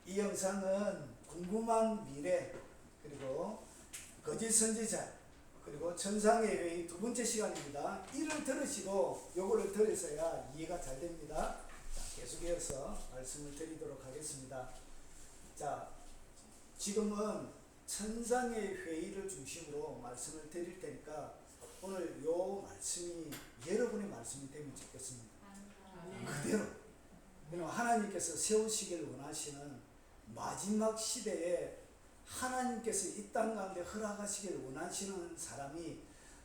이 영상은 궁금한 미래, 그리고 거짓 선지자, 그리고 천상의 회의 두 번째 시간입니다. 이를 들으시고 요거를 들으셔야 이해가 잘 됩니다. 자, 계속해서 말씀을 드리도록 하겠습니다. 자, 지금은 천상의 회의를 중심으로 말씀을 드릴 테니까 오늘 요 말씀이 여러분의 말씀이 되면 좋겠습니다. 그대로. 그럼 하나님께서 세우시길 원하시는 마지막 시대에 하나님께서 이 땅 가운데 허락하시길 원하시는 사람이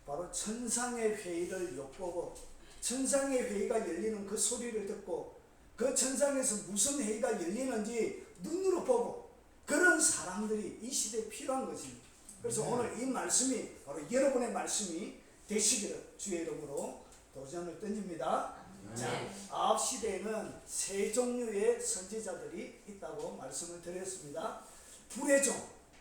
바로 천상의 회의를 엿보고 천상의 회의가 열리는 그 소리를 듣고 그 천상에서 무슨 회의가 열리는지 눈으로 보고 그런 사람들이 이 시대에 필요한 것입니다. 그래서 오늘 이 말씀이 바로 여러분의 말씀이 되시기를 주의 이름으로 도전을 던집니다. 자, 아합 시대에는 세 종류의 선지자들이 있다고 말씀을 드렸습니다. 불의 종,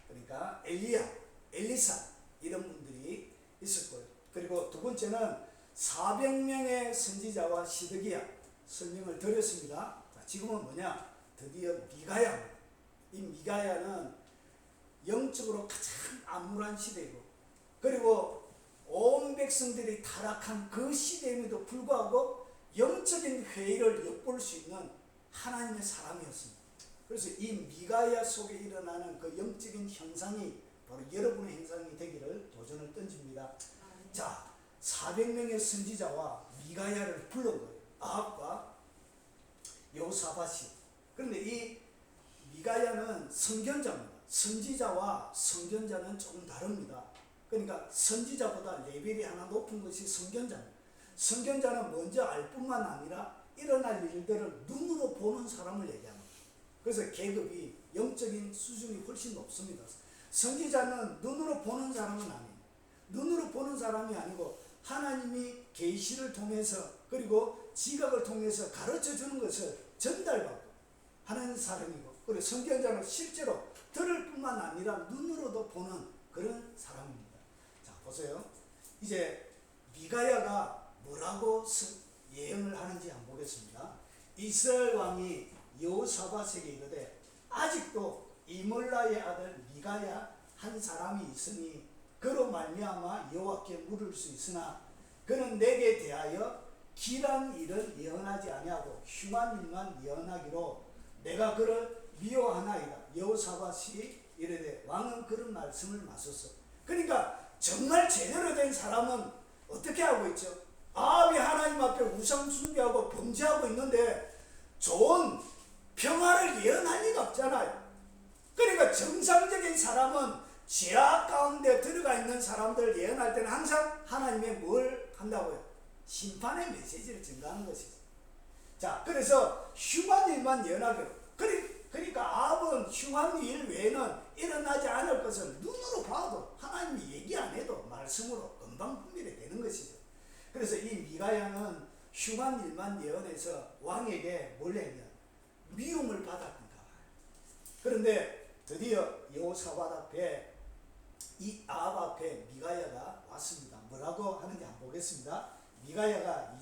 그러니까 엘리야, 엘리사 이런 분들이 있을 거예요. 그리고 두 번째는 400명의 선지자와 시드기야 설명을 드렸습니다. 자, 지금은 뭐냐? 드디어 미가야. 이 미가야는 영적으로 가장 암울한 시대이고, 그리고 온 백성들이 타락한 그 시대임에도 불구하고 영적인 회의를 엿볼 수 있는 하나님의 사람이었습니다. 그래서 이 미가야 속에 일어나는 그 영적인 현상이 바로 여러분의 현상이 되기를 도전을 던집니다. 자, 400명의 선지자와 미가야를 불른 거예요. 아합과 여호사밧이. 그런데 이 미가야는 선견자입니다. 선지자와 선견자는 조금 다릅니다. 그러니까 선지자보다 레벨이 하나 높은 것이 선견자입니다. 선견자는 먼저 알 뿐만 아니라 일어날 일들을 눈으로 보는 사람을 얘기합니다. 그래서 계급이 영적인 수준이 훨씬 높습니다. 선지자는 눈으로 보는 사람은 아니에요. 눈으로 보는 사람이 아니고 하나님이 계시를 통해서 그리고 지각을 통해서 가르쳐 주는 것을 전달받고 하는 사람이고, 그리고 선견자는 실제로 들을 뿐만 아니라 눈으로도 보는 그런 사람입니다. 자, 보세요. 이제 미가야가 뭐라고 예언을 하는지 한번 보겠습니다. 이스라엘 왕이 여호사밧에게 이르되 아직도 이몰라의 아들 미가야 한 사람이 있으니 그로 말미암아 여호와께 물을 수 있으나 그는 내게 대하여 길한 일을 예언하지 아니하고 흉한 일만 예언하기로 내가 그를 미워하나이다. 여호사밧이 이르되 왕은 그런 말씀을 마셨어. 그러니까 정말 제대로 된 사람은 어떻게 하고 있죠? 아합이 하나님 앞에 우상 숭배하고 범죄하고 있는데 좋은 평화를 예언할 리가 없잖아요. 그러니까 정상적인 사람은 죄악 가운데 들어가 있는 사람들을 예언할 때는 항상 하나님의 뭘 한다고요? 심판의 메시지를 전가하는 것이죠. 자, 그래서 흉한 일만 예언하기로. 그러니까 아합은 흉한 일 외에는 일어나지 않을 것을 눈으로 봐도 하나님이 얘기 안 해도 말씀으로 금방 분별이 되는 것이죠. 그래서 이 미가야는 흉한 일만 예언해서 왕에게 뭘 했냐? 미움을 받았던가 봐요. 그런데 드디어 여호사밧 앞에 이 아합 앞에 미가야가 왔습니다. 뭐라고 하는지 한번 보겠습니다. 미가야가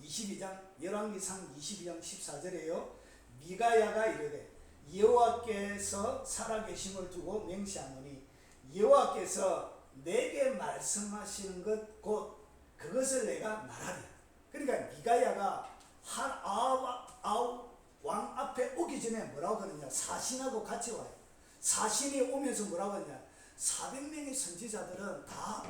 22장 열왕기상 22장 14절에요. 미가야가 이르되 여호와께서 살아계심을 두고 맹세하노니 여호와께서 내게 말씀하시는 것 곧 그것을 내가 말하리. 그러니까 미가야가 아합 왕 앞에 오기 전에 뭐라고 그러냐? 사신하고 같이 와요. 사신이 오면서 뭐라고 하냐? 400명의 선지자들은 다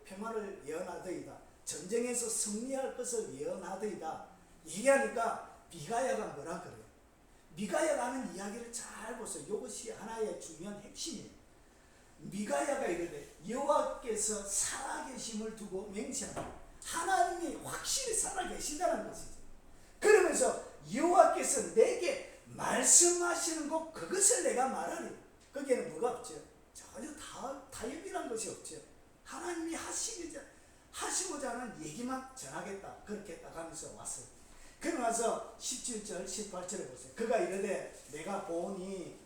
평화를 예언하더이다. 전쟁에서 승리할 것을 예언하더이다. 얘기하니까 미가야가 뭐라 그래요? 미가야가 하는 이야기를 잘 보세요. 이것이 하나의 중요한 핵심이에요. 미가야가 이르되 여호와께서 살아계심을 두고 맹세하노니 하나님이 확실히 살아계신다는 것이죠. 그러면서 여호와께서 내게 말씀하시는 것 그것을 내가 말하리. 거기에는 뭐가 없죠? 전혀 타협이란 것이 없죠. 하나님이 하시고자 하는 얘기만 전하겠다. 그렇게 딱 하면서 왔어요. 그러고 나서 17절 18절에 보세요. 그가 이르되 내가 보니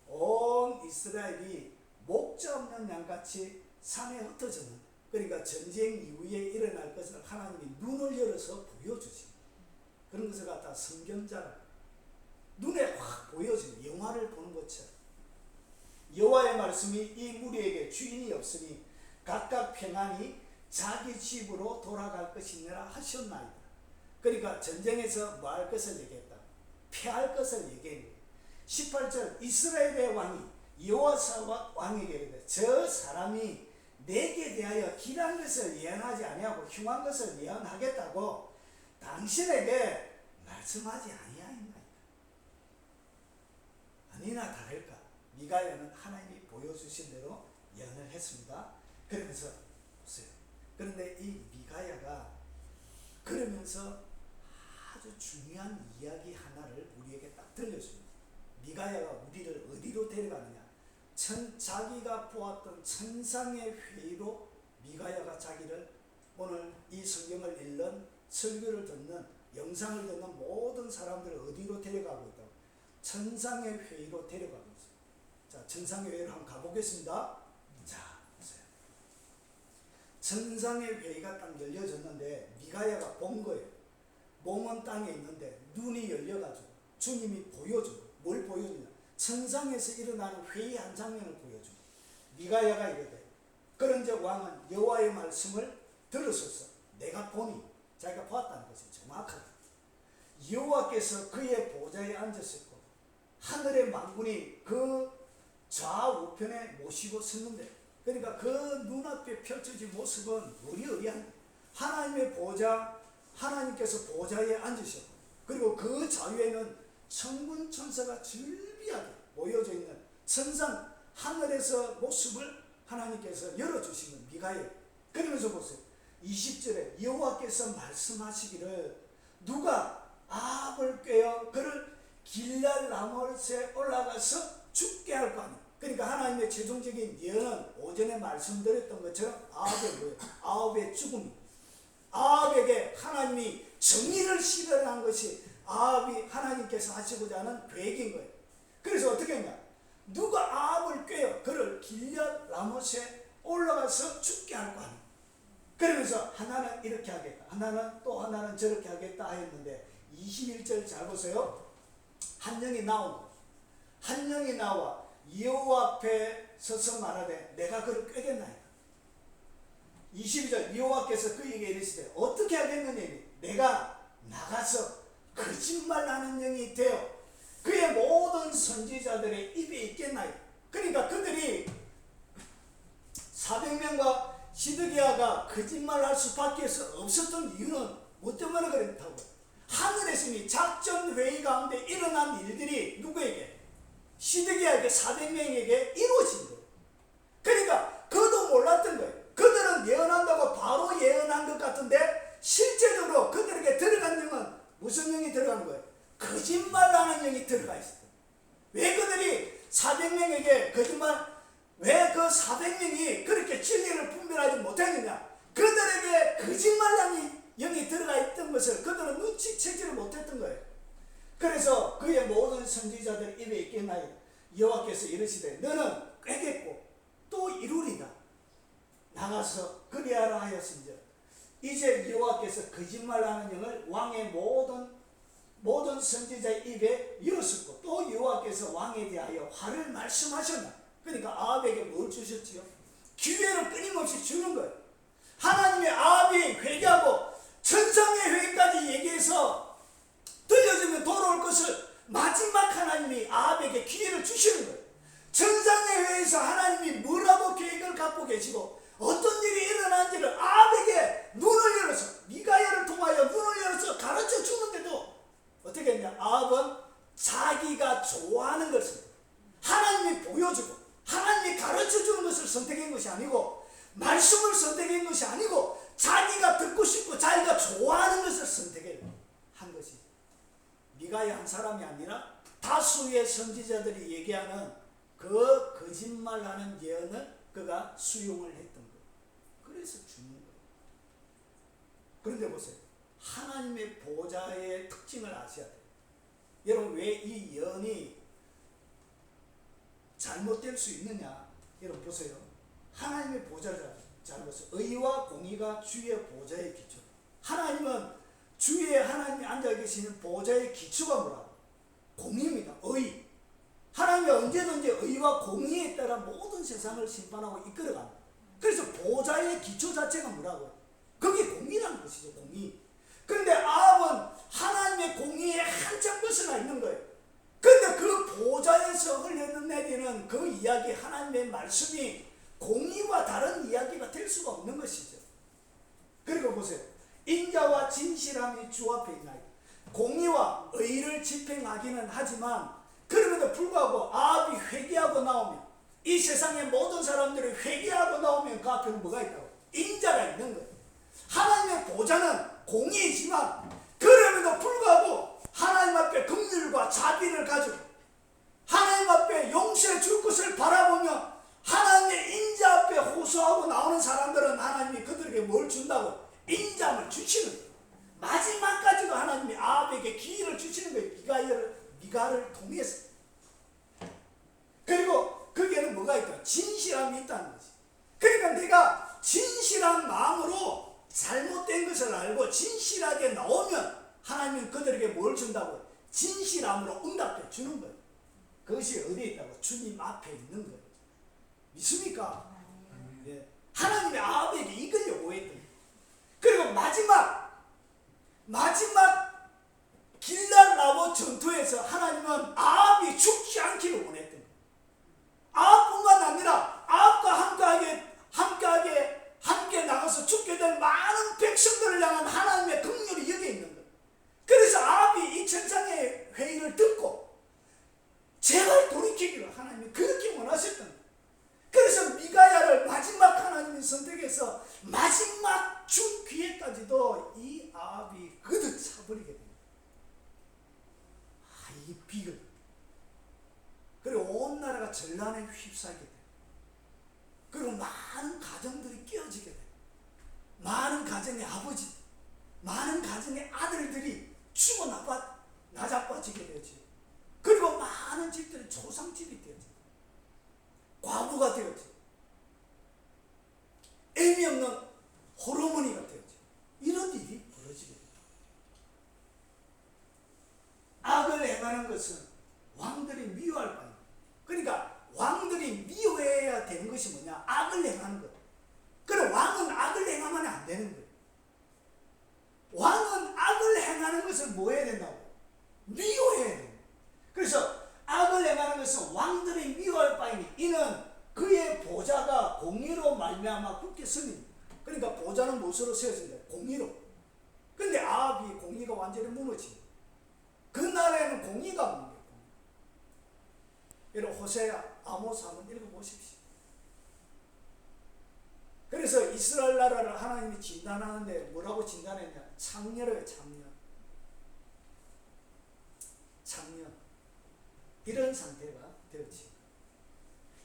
온 이스라엘이 목자 없는 양같이 산에 흩어졌는데, 그러니까 전쟁 이후에 일어날 것을 하나님이 눈을 열어서 보여주시. 그런 것을 갖다 선견자라 눈에 확 보여주는 영화를 보는 것처럼 여호와의 말씀이 이 무리에게 주인이 없으니 각각 평안히 자기 집으로 돌아갈 것이니라 하셨나이다. 그러니까 전쟁에서 뭐 할 것을 얘기했다. 패할 것을 얘기했는데 18절 이스라엘의 왕이 여호사밧 왕에게 이르되 저 사람이 내게 대하여 길한 것을 예언하지 아니하고 흉한 것을 예언하겠다고 당신에게 말씀하지 아니하였나이까. 아니나 다를까 미가야는 하나님이 보여주신 대로 예언을 했습니다. 그러면서 보세요. 그런데 이 미가야가 그러면서 아주 중요한 이야기 하나를 우리에게 딱 들려줍니다. 미가야가 우리를 어디로 데려가느냐. 자기가 보았던 천상의 회의로 미가야가 자기를 오늘 이 성경을 읽는 설교를 듣는 영상을 듣는 모든 사람들을 어디로 데려가고 있다고? 천상의 회의로 데려가고 있어요. 자, 천상의 회의로 한번 가보겠습니다. 자, 보세요. 천상의 회의가 딱 열려졌는데 미가야가 본 거예요. 몸은 땅에 있는데 눈이 열려가지고 주님이 보여주고 뭘 보여주냐? 천상에서 일어나는 회의 한 장면을 보여주고 미가야가 이르되 그런즉 왕은 여호와의 말씀을 들으소서. 내가 보니 자기가 보았다는 것이 정확하다. 여호와께서 그의 보좌에 앉으셨고 하늘의 만군이 그 좌우편에 모시고 섰는데 그러니까 그 눈앞에 펼쳐진 모습은 의리의리한 하나님의 보좌, 하나님께서 보좌에 앉으셨고 그리고 그 좌우에는 천군 천사가 즐비하게 모여져 있는 천상 하늘에서 모습을 하나님께서 열어주시는 미가야. 그러면서 보세요. 20절에 여호와께서 말씀하시기를 누가 아합을 꾀어 그를 길랄 라못에 올라가서 죽게 할 거 아니에요. 그러니까 하나님의 최종적인 예언은 오전에 말씀드렸던 것처럼 아합의 뭐예요? 아합의 죽음이. 아합에게 하나님이 정의를 실현한 것이 아합이 하나님께서 하시고자 하는 계획인 거예요. 그래서 어떻게 했냐? 누가 아합을 꾀어 그를 길랄 라못에 올라가서 죽게 할 거 아니에요. 그러면서 하나는 이렇게 하겠다, 하나는 또 하나는 저렇게 하겠다 했는데 21절 잘 보세요. 한 영이 나온다. 한 영이 나와 여호와 앞에 서서 말하되 내가 그를 꾀겠나이다. 22절 여호와께서 그에게 이르시되 어떻게 하겠느냐. 내가 나가서 거짓말하는 영이 되어 그의 모든 선지자들의 입에 있겠나이다. 그러니까 그들이 400명과 시드기야가 거짓말할 수밖에 없었던 이유는 뭐 때문에 그랬다고? 하늘에서 이미 작전회의 가운데 일어난 일들이 누구에게? 시드기야에게 400명에게 이루어진 거예요. 그러니까 그도 몰랐던 거예요. 그들은 예언한다고 바로 예언한 것 같은데 실제적으로 그들에게 들어간 영은 무슨 영이 들어간 거예요? 거짓말하는 영이 들어가 있었다. 왜 그들이 400명에게 거짓말, 왜 그 400명이 그렇게 진리를 분별하지 못했느냐? 그들에게 거짓말하는 영이 들어가 있던 것을 그들은 눈치채지를 못했던 거예요. 그래서 그의 모든 선지자들 입에 있겠나이다. 여호와께서 이르시되 너는 꾀겠고 또 이루리다. 나가서 그리하라 하였은즉 이제 여호와께서 거짓말하는 영을 왕의 모든 선지자의 입에 이르셨고 또 여호와께서 왕에 대하여 화를 말씀하셨나. 그러니까 아합에게 뭘 주셨지요? 기회를 끊임없이 주는 거예요. 하나님의 아합이 회개하고 천상의 회개까지 얘기해서 들려주면 돌아올 것을 마지막 하나님이 아합에게 기회를 주시는 거예요. 천상의 회에서 하나님이 뭐라고 계획을 갖고 계시고 어떤 일이 일어난지를 아합에게 눈을 열어서 미가야를 통하여 눈을 열어서 가르쳐 주는데도 어떻게 했냐? 아합은 자기가 좋아하는 것을 하나님이 보여주고 하나님이 가르쳐 주는 것을 선택한 것이 아니고 말씀을 선택한 것이 아니고 자기가 듣고 싶고 자기가 좋아하는 것을 선택한 것이 미가야 한 사람이 아니라 다수의 선지자들이 얘기하는 그 거짓말하는 예언을 그가 수용을 했던 거예요. 그래서 죽는 거예요. 그런데 보세요. 하나님의 보좌의 특징을 아셔야 돼요. 여러분 왜 이 예언이 잘못될 수 있느냐? 여러분 보세요. 하나님의 보좌를 잘 보세요. 의와 공의가 주의 보좌의 기초. 하나님은 주의 하나님이 앉아 계시는 보좌의 기초가 뭐라고? 공의입니다. 의. 아니라 모든 세상을 심판하고 이끌어간다. 그래서 보좌의 기초 자체가 뭐라고요? 그게 공의라는 것이죠. 공의. 그런데 아합은 하나님의 공의에 한참 벗어나 있는 거예요. 그런데 그 보좌에서 흘러내리는 그 이야기, 하나님의 말씀이 공의와 다른 이야기가 될 수가 없는 것이죠. 그리고 보세요. 인자와 진실함이 주 앞에 있나이다. 공의와 의를 집행하기는 하지만 그럼에도 불구하고 아합이 회개하고 나오면, 이 세상의 모든 사람들이 회개하고 나오면 그 앞에는 뭐가 있다고? 인자가 있는 거예요. 하나님의 보좌는 공의이지만 그럼에도 불구하고 하나님 앞에 긍휼과 자비를 가지고 하나님 앞에 용서해 줄 것을 바라보며 하나님의 인자 앞에 호소하고 나오는 사람들은 하나님이 그들에게 뭘 준다고? 인자함을 주시는 거예요. 마지막까지도 하나님이 아합에게 기회를 주시는 거예요. 미가를 통해서. 그리고 거기에는 뭐가 있다? 진실함이 있다는 거지. 그러니까 내가 진실한 마음으로 잘못된 것을 알고 진실하게 나오면 하나님은 그들에게 뭘 준다고? 진실함으로 응답해 주는 거예요. 그것이 어디에 있다고? 주님 앞에 있는 거예요. 믿습니까? 네. 하나님이 아합에게 이걸 요구했던 거예요. 그리고 마지막 길랄라보 전투에서 하나님은 아합이 죽지 않기를 원했던 거예요. 아합뿐만 아니라 아합과 함께 나가서 죽게 될 많은 백성들을 향한 하나님의 긍휼이 여기에 있는 거예요. 그래서 아합이 이 천상의 회의를 듣고 제발 돌이키기를 하나님이 그렇게 원하셨던 거예요. 그래서 미가야를 마지막 하나님이 선택해서 마지막 준 기회까지도 이 아합이 그득 차버리게 됩니다. 이 비극. 그리고 온 나라가 전란에 휩싸이게 돼요. 그리고 많은 가정들이 깨어지게 돼요. 많은 가정의 아버지, 많은 가정의 아들들이 죽어 나자빠지게 되지. 그리고 많은 집들이 초상집이 되지. 과부가 되었지. 애미 없는 호르몬이가 되었지. 이런 일이 벌어지게 됩니다. 악을 행하는 것은 왕들이 미워할 바입니다. 그러니까 왕들이 미워해야 되는 것이 뭐냐? 악을 행하는 것. 그럼 왕은 악을 행하면 안 되는 거예요. 왕은 악을 행하는 것을 뭐 해야 된다고? 미워해야 돼요. 그래서 악을 행하는 것은 왕들이 미워할 바이니 이는 그의 보좌가 공의로 말미암아 굳게 서립니다. 그러니까 보좌는 무엇으로 세워진다? 공의로. 근데 아합이 공의가 완전히 무너집니다. 그 나라에는 공의가 없는 거예요. 여러분 호세아, 아모스 한번 읽어보십시오. 그래서 이스라엘 나라를 하나님이 진단하는데 뭐라고 진단했냐? 창녀래요. 창녀. 이런 상태가 되었지.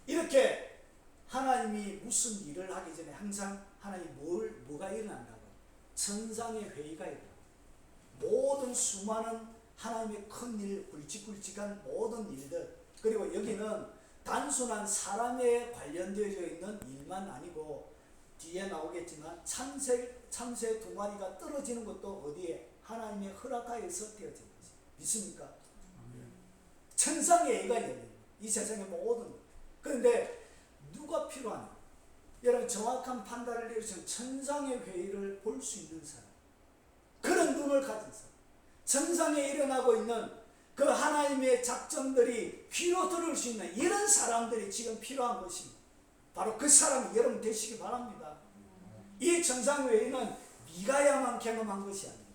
이렇게 하나님이 무슨 일을 하기 전에 항상 하나님 뭐가 일어난다고? 천상의 회의가 일어나고 모든 수많은 하나님의 큰 일, 굵직굵직한 모든 일들, 그리고 여기는 단순한 사람에 관련되어 있는 일만 아니고 뒤에 나오겠지만 참새 두 마리가 떨어지는 것도 어디에? 하나님의 허락하에서 되어진 거지. 믿습니까? 천상의 회의가 열려요. 이 세상의 모든. 그런데 누가 필요하냐? 여러분 정확한 판단을 내리시면 천상의 회의를 볼 수 있는 사람, 그런 눈을 가진 사람, 천상에 일어나고 있는 그 하나님의 작전들이 귀로 들을 수 있는 이런 사람들이 지금 필요한 것입니다. 바로 그 사람이 여러분 되시기 바랍니다. 이 천상회의는 미가야만 경험한 것이 아닙니다.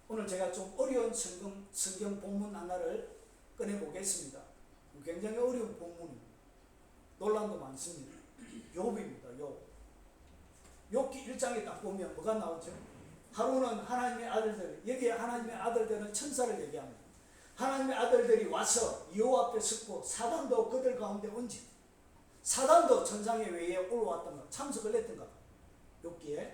오늘 제가 좀 어려운 성경 본문 하나를 꺼내보겠습니다. 굉장히 어려운 본문입니다. 논란도 많습니다. 욥입니다. 욥기 1장에 딱 보면 뭐가 나오죠? 하루는 하나님의 아들들, 여기에 하나님의 아들들은 천사를 얘기합니다. 하나님의 아들들이 와서 여호와 앞에 섰고 사단도 그들 가운데 온지, 사단도 천상의 회의에 올라왔던가 참석을 했던가. 욥기에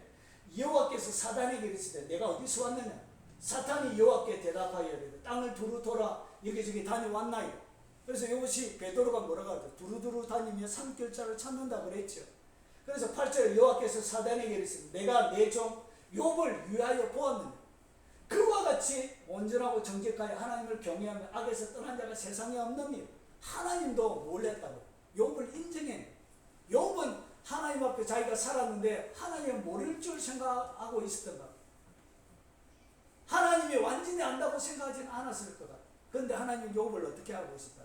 여호와께서 사단에게 이르시되 내가 어디서 왔느냐? 사탄이 여호와께 대답하여 이르되 땅을 두루 돌아 여기저기 다녀왔나이다. 그래서 욥이 베드로가 뭐라고 하죠? 두루두루 다니며 산결자를 찾는다 그랬죠. 그래서 8절에 여호와께서 사단에게 이르시되 내가 내 종 욥을 위하여 보았느냐? 그와 같이 온전하고 정직하여 하나님을 경외하며 악에서 떠난 자가 세상에 없느니. 하나님도 뭘 했다고? 욥을 인정해. 욥은 하나님 앞에 자기가 살았는데 하나님은 모를 줄 생각하고 있었던가. 하나님이 완전히 안다고 생각하지는 않았을 거다. 그런데 하나님은 욥을 어떻게 알고 있었다?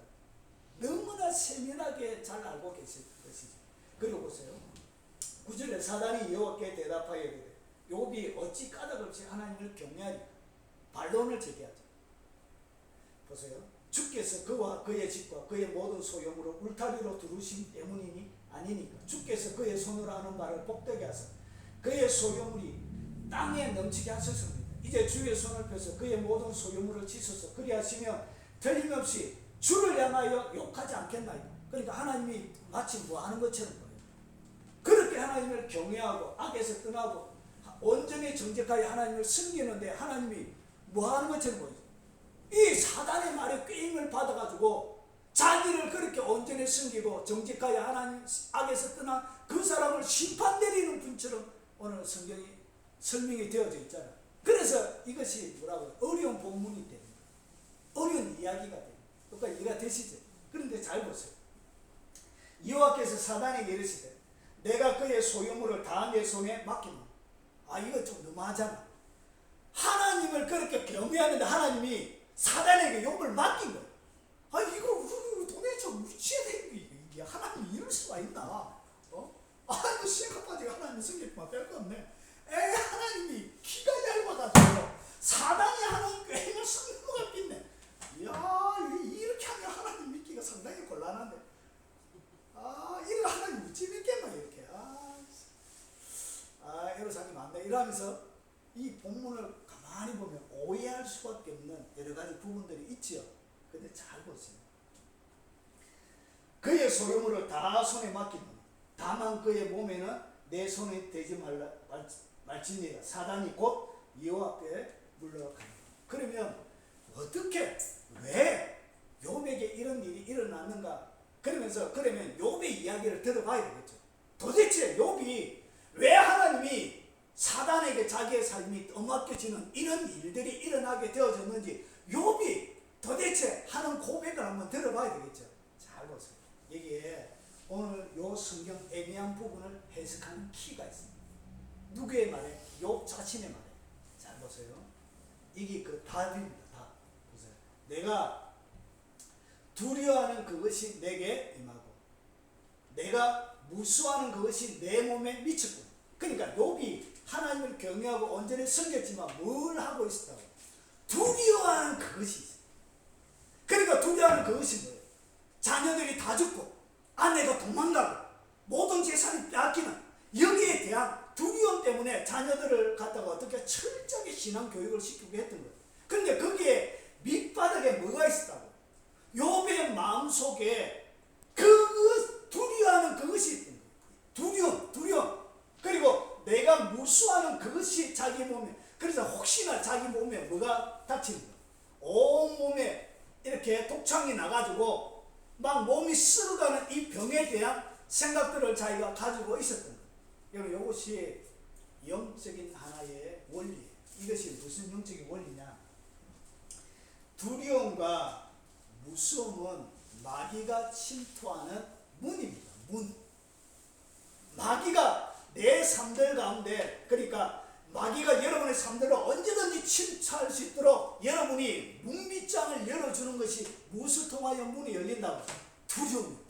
너무나 세밀하게 잘 알고 계실 것이지. 그리고 보세요. 9절에 사단이 여호와께 대답하여 이르되 욥이 어찌 까닭없이 하나님을 경외하니 반론을 제기하죠. 보세요. 주께서 그와 그의 집과 그의 모든 소유물을 울타리로 두르신 때문이니 아니니까 주께서 그의 손으로 하는 말을 복되게 하사 그의 소유물이 땅에 넘치게 하셨습니다. 이제 주의 손을 펴서 그의 모든 소유물을 치소서. 그리하시면 틀림없이 주를 향하여 욕하지 않겠나이까. 그러니까 하나님이 마치 뭐 하는 것처럼 보여요. 그렇게 하나님을 경외하고 악에서 떠나고 온전히 정직하게 하나님을 섬기는데 하나님이 뭐 하는 것처럼 보여요. 이 사단의 말에 꾀임을 받아가지고 자기를 그렇게 온전히 섬기고 정직하게 하나님 악에서 떠난 그 사람을 심판 내리는 분처럼 오늘 성경이 설명이 되어져 있잖아요. 그래서 이것이 뭐라고요? 어려운 본문이 됩니다. 어려운 이야기가 됩니다. 그러니까 이해가 되시죠? 그런데 잘 보세요. 여호와께서 사단에게 이르시되 내가 그의 소유물을 다 내 손에 맡기노. 아, 이거 좀 너무하잖아. 하나님을 그렇게 경외하는데 하나님이 사단에게 욥을 맡긴 거예요. 아, 이거 도대체 무시해야 되는 게 이게 하나님이 이럴 수가 있나? 아, 이거 생각까지 하나님 성격만 뺄 거 없네. 하나님이 키가 얇아가지고 사단이 하는 꾀임을 쓰는 것 같겠네. 이야, 이렇게 하면 하나님 믿기가 상당히 곤란한데. 아, 이거 하나님 어찌 믿겠나 이렇게. 에로사님 안 돼. 이러면서 이 본문을 가만히 보면 오해할 수밖에 없는 여러 가지 부분들이 있지요. 근데 잘 보세요. 그의 소유물을 다 손에 맡기노니 다만 그의 몸에는 내 손에 대지 말지니라. 사단이 곧 여호와 앞에 물러가니. 그러면 어떻게 왜 욥에게 이런 일이 일어났는가? 그러면 욥의 이야기를 들어봐야 되겠죠. 도대체 욥이 왜 하나님이 사단에게 자기의 삶이 떠맡겨지는 이런 일들이 일어나게 되어졌는지 욥이 도대체 하는 고백을 한번 들어봐야 되겠죠. 잘 보세요. 여기에 오늘 요 성경 애매한 부분을 해석하는 키가 있습니다. 누구의 말에? 욥 자신의 말에. 잘 보세요. 이게 그 답입니다. 답. 보세요. 내가 두려워하는 그것이 내게 임하고 내가 무수하는 그것이 내 몸에 미쳤고. 그러니까 욥이 하나님을 경외하고 온전히 섬겼지만 뭘 하고 있었다고? 두려워하는 그것이 있어요. 그러니까 두려워하는 그것이 뭐예요? 자녀들이 다 죽고 아내가 도망가고 모든 재산이 빼앗기는 여기에 대한 두려움 때문에 자녀들을 갖다가 어떻게 철저하게 신앙 교육을 시키고 했던 거예요. 그런데 거기에 밑바닥에 뭐가 있었다고? 욥의 마음속에 그 두려워하는 그것이 있던 거예요. 두려움. 그리고 내가 무수하는 그것이 자기 몸에. 그래서 혹시나 자기 몸에 뭐가 닥치는 거예요. 온 몸에 이렇게 독창이 나가지고 막 몸이 썩어가는 이 병에 대한 생각들을 자기가 가지고 있었던 거예요. 여러분, 이것이 영적인 하나의 원리예요. 이것이 무슨 영적인 원리냐? 두려움과 무서움은 마귀가 침투하는 문입니다. 문. 마귀가 내 삶들 가운데, 그러니까 마귀가 여러분의 삶들을 언제든지 침투할 수 있도록 여러분이 문빗장을 열어주는 것이 무엇을 통하여 문이 열린다고? 두려움이에요.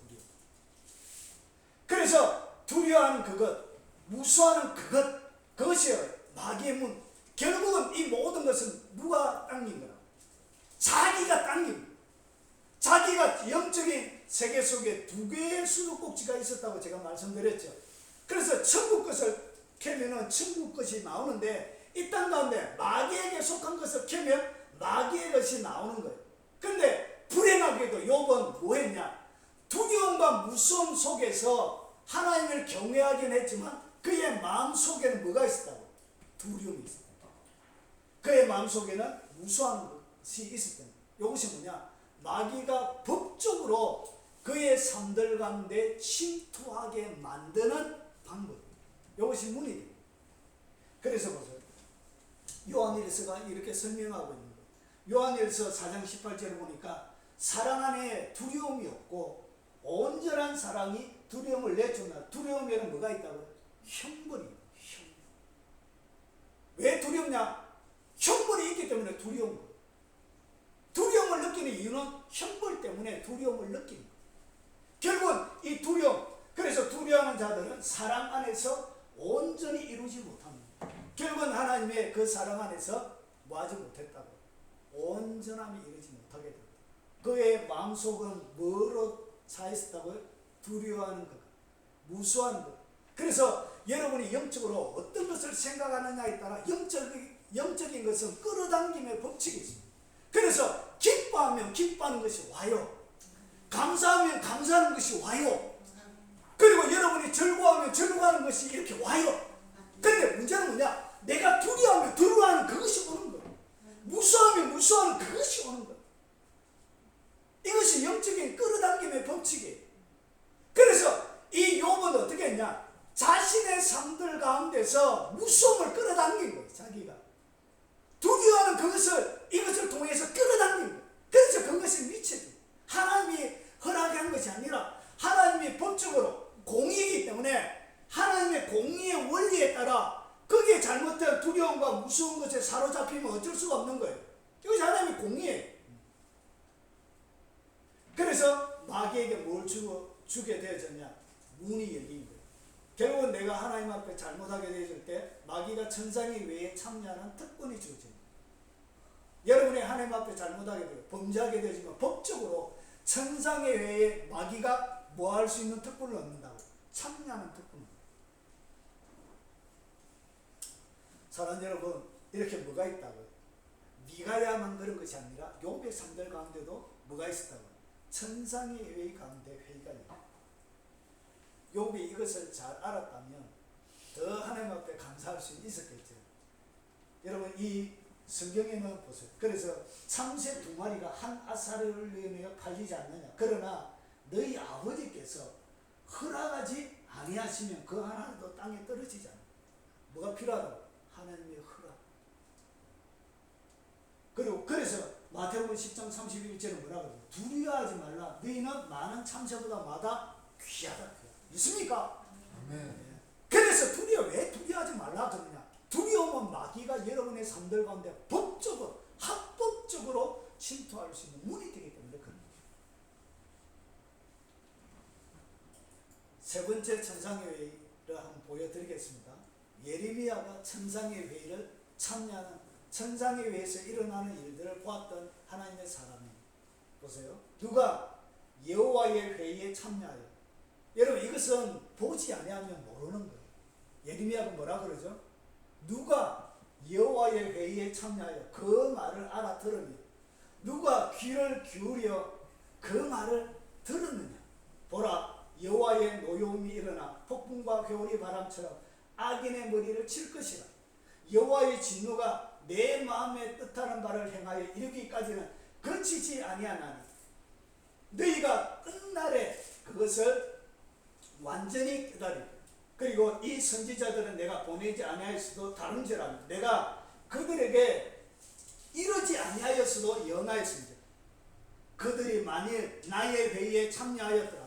그래서 두려워하는 그것, 무수하는 그것이 마귀의 문. 결국은 이 모든 것은 누가 당긴 거라? 자기가 당깁니다. 자기가 영적인 세계 속에 두 개의 수도꼭지가 있었다고 제가 말씀드렸죠. 그래서 천국 것을 캐면은 천국 것이 나오는데 이 땅 가운데 마귀에게 속한 것을 캐면 마귀의 것이 나오는 거예요. 그런데 불행하게도 욥은 뭐 했냐? 두려움과 무서움 속에서 하나님을 경외하긴 했지만 그의 마음 속에는 뭐가 있었다고? 두려움이 있었다. 그의 마음 속에는 무수한 것이 있었다. 이것이 뭐냐? 마귀가 법적으로 그의 삶들 가운데 침투하게 만드는 방법. 이것이 문이에요. 그래서 보세요. 요한일서가 이렇게 설명하고 있는 거예요. 요한일서 4장 18절을 보니까 사랑 안에 두려움이 없고 온전한 사랑이 두려움을 내쫓는다. 두려움에는 뭐가 있다고요? 형벌이. 왜 두렵냐? 형벌이 있기 때문에 두려운 거예요. 두려움을 느끼는 이유는 형벌 때문에 두려움을 느끼는 거예요. 결국은 이 두려움, 그래서 두려워하는 자들은 사랑 안에서 온전히 이루지 못합니다. 결국은 하나님의 그 사랑 안에서 뭐하지 못했다고? 온전함이 이루지 못하게 됩니다. 그의 마음속은 뭐로 차있었다고요? 두려워하는 것, 무수한 것. 그래서 여러분이 영적으로 어떤 것을 생각하느냐에 따라 영적인 것은 끌어당김의 법칙이 있습니다. 그래서 기뻐하면 기뻐하는 것이 와요. 감사하면 감사하는 것이 와요. 그리고 여러분이 즐거워하면 즐거워하는 것이 이렇게 와요. 그런데 문제는 뭐냐? 내가 두려워하면 두려워하는 그것이 오는 거예요. 무서워하면 무서워하는 그것이 오는 거예요. 이것이 영적인 끌어당김의 법칙이에요. 그래서 이 욥은 어떻게 했냐? 자신의 삶들 가운데서 무서움을 끌어당긴 거예요. 자기가 두려워하는 이것을 통해서 끌어당긴 거예요. 그래서 그것이 미쳐요. 하나님이 허락한 것이 아니라 하나님이 법적으로 공의이기 때문에 하나님의 공의의 원리에 따라 거기에 잘못된 두려움과 무서운 것에 사로잡히면 어쩔 수가 없는 거예요. 이것이 하나님의 공의예요. 그래서 마귀에게 뭘 주게 되어졌냐? 문이 열린 거예요. 결국은 내가 하나님 앞에 잘못하게 되어질 때 마귀가 천상의 외에 참여하는 특권이 주어집니다. 여러분이 하나님 앞에 잘못하게 되고 범죄하게 되어지면 법적으로 천상의 외에 마귀가 뭐 할 수 있는 특권을 얻는다고? 참여하는 특권. 사랑하는 여러분, 이렇게 뭐가 있다고요? 미가야만 그런 것이 아니라 욥의 삶들 가운데도 뭐가 있었다고요? 천상의 회의 가운데 회의가 있다. 욥이 이것을 잘 알았다면 더 하나님 앞에 감사할 수 있었겠죠. 여러분, 이 성경에는 보세요. 그래서 참새 2마리가 한 아사리를 위하여 팔리지 않느냐. 그러나 너희 아버지께서 허락하지 아니하시면 그 하나도 땅에 떨어지지 않아. 뭐가 필요하다고? 하나님의 허락. 그리고 그래서 마태복음 10장 31절은 뭐라고 그래요? 두려워하지 말라. 너희는 많은 참새보다 마다 귀하다. 있습니까? 아멘. 그래서 왜 두려워하지 말라 그러냐? 두려움은 마귀가 여러분의 삶들 가운데 법적으로, 합법적으로 침투할 수 있는 문이 되기 때문에 그런 거예요. 세 번째 천상의 회의를 한번 보여드리겠습니다. 예레미야가 천상의 회의를 참여하는, 천상의 회의에서 일어나는 일들을 보았던 하나님의 사람이 보세요. 누가 여호와의 회의에 참여하여. 여러분, 이것은 보지 아니하면 모르는 거예요. 예레미야가 뭐라 그러죠? 누가 여호와의 회의에 참여하여 그 말을 알아들으니, 누가 귀를 기울여 그 말을 들었느냐. 보라, 여호와의 노여움이 일어나 폭풍과 겨울이 바람처럼 악인의 머리를 칠 것이라. 여호와의 진노가 내 마음에 뜻하는 바를 행하여 이르기까지는 그치지 아니하나니 너희가 끝날에 그것을 완전히 깨달으리라. 그리고 이 선지자들은 내가 보내지 아니하였어도 다른지라. 내가 그들에게 이르지 아니하였어도 연하였습니다. 그들이 만일 나의 회의에 참여하였더라도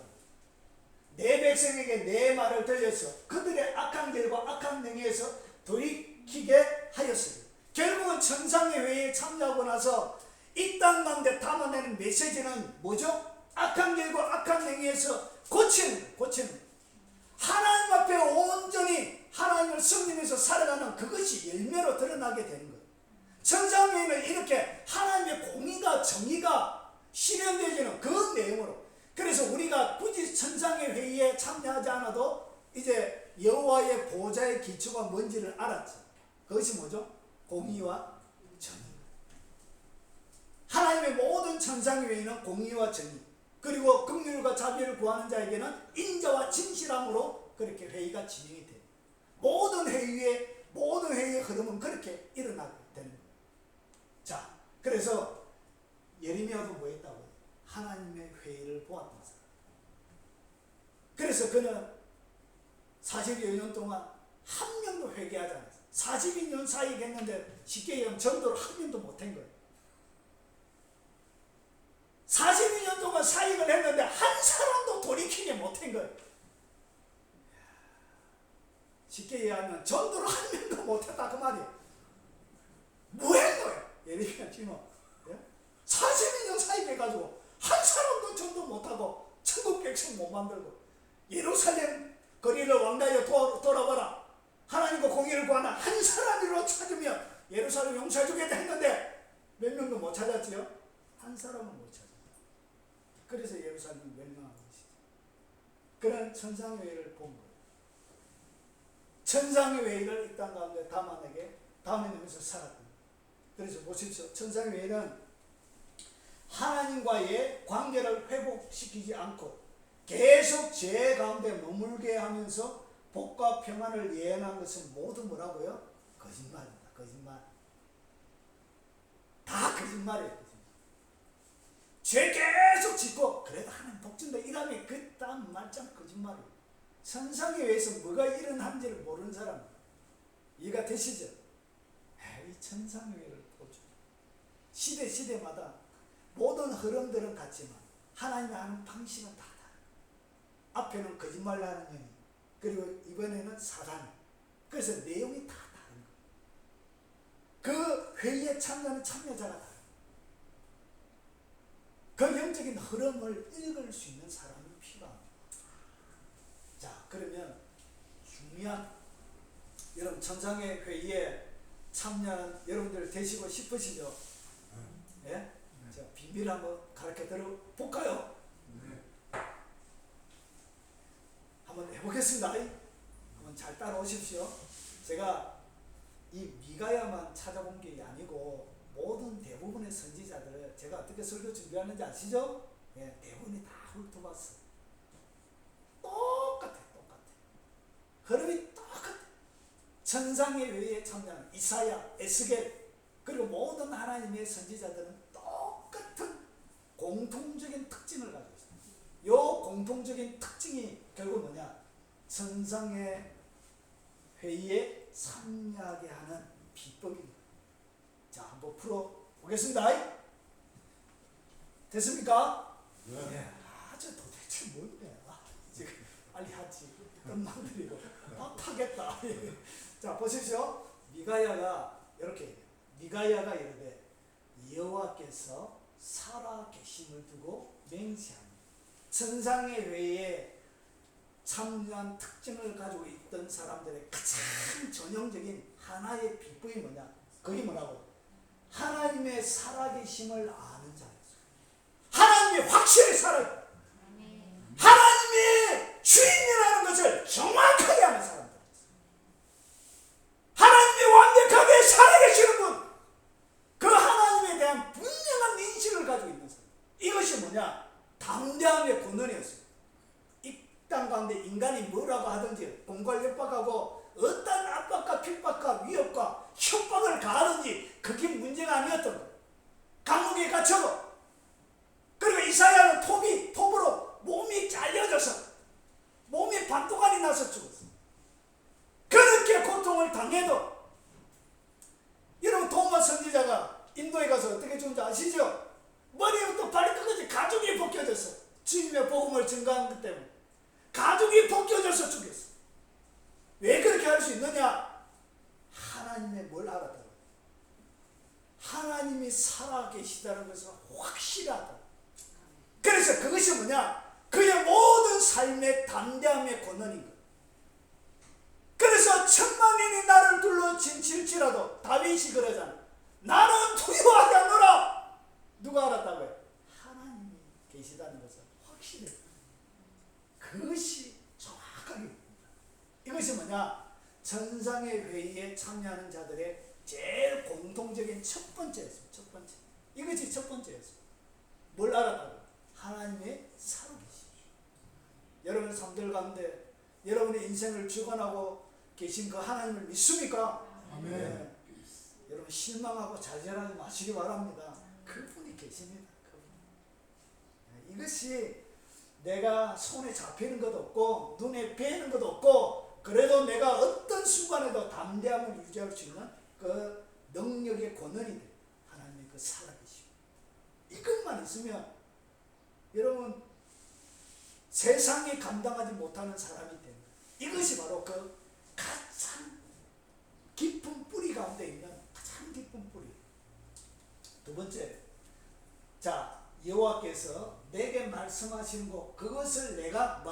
내 백성에게 내 말을 들려서 그들의 악한 길과 악한 행위에서 돌이키게 하였으니. 결국은 천상의 회의에 참여하고 나서 이 땅 가운데 담아내는 메시지는 뭐죠? 악한 길과 악한 행위에서 고치는 하나님 앞에 온전히 하나님을 섬기면서 살아가는 그것이 열매로 드러나게 되는 거예요. 천상회의는 이렇게 하나님의 공의가 정의가 실현되지는 그 내용으로. 그래서 우리가 굳이 천상의 회의에 참여하지 않아도 이제 여호와의 보좌의 기초가 뭔지를 알았죠. 그것이 뭐죠? 공의와 정의. 하나님의 모든 천상의 회의는 공의와 정의, 그리고 긍휼과 자비를 구하는 자에게는 인자와 진실함으로 그렇게 회의가 진행이 돼요. 모든 회의의 흐름은 그렇게 일어나게 되는 거예요. 자, 그래서 예레미야도 뭐 했다고요? 하나님의 회의를 보았던 사람. 그래서 그는 40여 년 동안 한 명도 회개하지 않았어요. 42년 사이 했는데 쉽게 얘기하면 전도를 한 명도 못한 거예요. 42년 동안 뭐 사역을 했는데 한 사람도 돌이키지 못한 거예요. 쉽게 얘기하면 전도를 한 명도 못했다 그 말이에요. 뭐한 거예요? 예를 들면 지금 42년 사역해가지고 한 사람도 전도 못하고 천국 백성 못 만들고 예루살렘 거리를 왕다여 돌아봐라. 하나님과 공의를 구하는 한 사람으로 찾으면 예루살렘 용서해주겠다 했는데 몇 명도 못 찾았지요? 한 사람은 못 찾았다. 그래서 예루살렘이 멸망한 것이죠. 그런 천상의 회의를 본 거예요. 천상의 회의를 이 땅 가운데 담아내면서 살았던 거예요. 그래서 보십시오. 천상의 회의는 하나님과의 관계를 회복시키지 않고 계속 죄 가운데 머물게 하면서 복과 평안을 예언한 것은 모두 뭐라고요? 거짓말입니다. 거짓말. 다 거짓말이에요. 거짓말. 죄 계속 짓고 그래도 하나님 복 준다 이러면 그딴 말짱 거짓말이에요. 천상에 의해서 뭐가 일어난지를 모르는 사람 이해가 되시죠? 이 천상회를 보죠. 시대마다 모든 흐름들은 같지만 하나님이 하는 방식은 다 다르다. 앞에는 거짓말 하는 영이, 그리고 이번에는 사단이. 그래서 내용이 다 다른 거예요. 그 회의에 참여하는 참여자가 다르다. 그 영적인 흐름을 읽을 수 있는 사람이 필요합니다. 자, 그러면 중요한 여러분 천상의 회의에 참여하는 여러분들 되시고 싶으시죠? 예? 제가 비밀 한번 가르쳐 드려 볼까요? 한번 해보겠습니다. 한번 잘 따라오십시오. 제가 이 미가야만 찾아본 게 아니고 모든 대부분의 선지자들을 제가 어떻게 설교 준비하는지 아시죠? 예, 대부분이 다 훑어봤어요. 똑같아. 흐름이 똑같아. 천상의 회의에 참여하는 이사야, 에스겔, 그리고 모든 하나님의 선지자들은 똑같은 공통적인 특징을 가지고 있습니다. 이 공통적인 특징이 결국 뭐냐? 천상의 회의에 참여하게 하는 비법입니다. 자, 한번 풀어보겠습니다. 됐습니까? 네. 아주 도대체 뭔데? 지금 빨리 하지. 끝나버리고 타겠다. 자, 보십시오. 미가야가 이렇게 얘기해요. 미가야가 이르되 여호와께서 살아 계심을 두고 맹세합니다. 천상의 회의에 참여한 특징을 가지고 있던 사람들의 가장 전형적인 하나의 비법이 뭐냐? 그게 뭐라고? 하나님의 살아계심을 아는 자였어요. 하나님이 확실히 살아요. 하나님이 주인이라는 것을 정확하게 아는 사람들. 하나님이 완벽하게 살아계시는 분. 그 하나님에 대한 분명한 인식을 가지고 있는 사람. 이것이 뭐냐? 담대함의 권능이었어요. 이 땅 가운데 인간이 뭐라고 하든지 공갈 협박하고 어떤 압박과 핍박과 위협과 협박을 가하든지 그게 문제가 아니었던 거예요. 감옥에 갇혀고 그리고 이사야는 톱으로 몸이 잘려져서 몸이 반동안이 나서 죽었어. 그렇게 고통을 당해도 여러분 도마 선지자가 인도에 가서 어떻게 죽은지 아시죠? 머리부터 발끝까지 가죽이 벗겨졌어. 주님의 복음을 증거한 것 때문에 가죽이 벗겨져서 죽였어. 왜 그렇게 할 수 있느냐? 하나님의 뭘 알았다고? 하나님이 살아계시다는 것을 확실히 알았다. 그래서 그것이 뭐냐? 그의 모든 삶의 담대함의 권한인 거예요. 그래서 천만인이 나를 둘러 진칠지라도 다윗이 그러잖아. 나는 두려워하지 않노라. 누가 알았다고요? 하나님이 계시다는 것을 확실히. 그것이 정확하게. 이것이 뭐냐? 천상의 회의에 참여하는 자들의 제일 공통적인 첫 번째였어요. 첫 번째. 이것이 첫 번째였어요. 뭘 알았다고요? 하나님의 살아계심. 여러분의 삶들 가운데 여러분의 인생을 주관하고 계신 그 하나님을 믿습니까? 아멘. 네. 여러분 실망하고 좌절하지 마시기 바랍니다. 그분이 계십니다. 그분. 네. 이것이 내가 손에 잡히는 것도 없고 눈에 뵈는 것도 없고 그래도 내가 어떤 순간에도 담대함을 유지할 수 있는 그 능력의 권한이 돼. 하나님의 그 살아계심. 이것만 있으면 여러분 세상이 감당하지 못하는 사람이 되는 거예요. 이것이 바로 그 가장 깊은 뿌리 가운데 있는 가장 깊은 뿌리. 두 번째, 자, 여호와께서 내게 말씀하시는 것 그것을 내가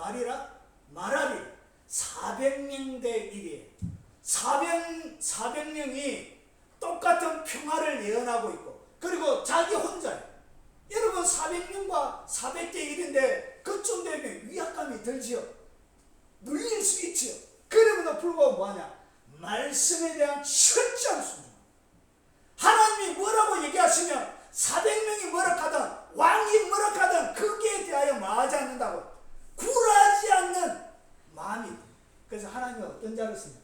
말하리. 400명 대 1이에요. 400명이 똑같은 평화를 예언하고 있고, 그리고 자기 혼자예요. 여러분 400명과 400대 1인데 그쯤 되면 위압감이 들지요. 눌릴 수 있지요. 그럼에도 불구하고 뭐하냐? 말씀에 대한 철저한 순종. 하나님이 뭐라고 얘기하시면 400명이 뭐라 하든 왕이 뭐라 하든 거기에 대하여 말하지 않는다고, 굴하지 않는 마음이. 그래서 하나님은 어떤 자를 쓰냐?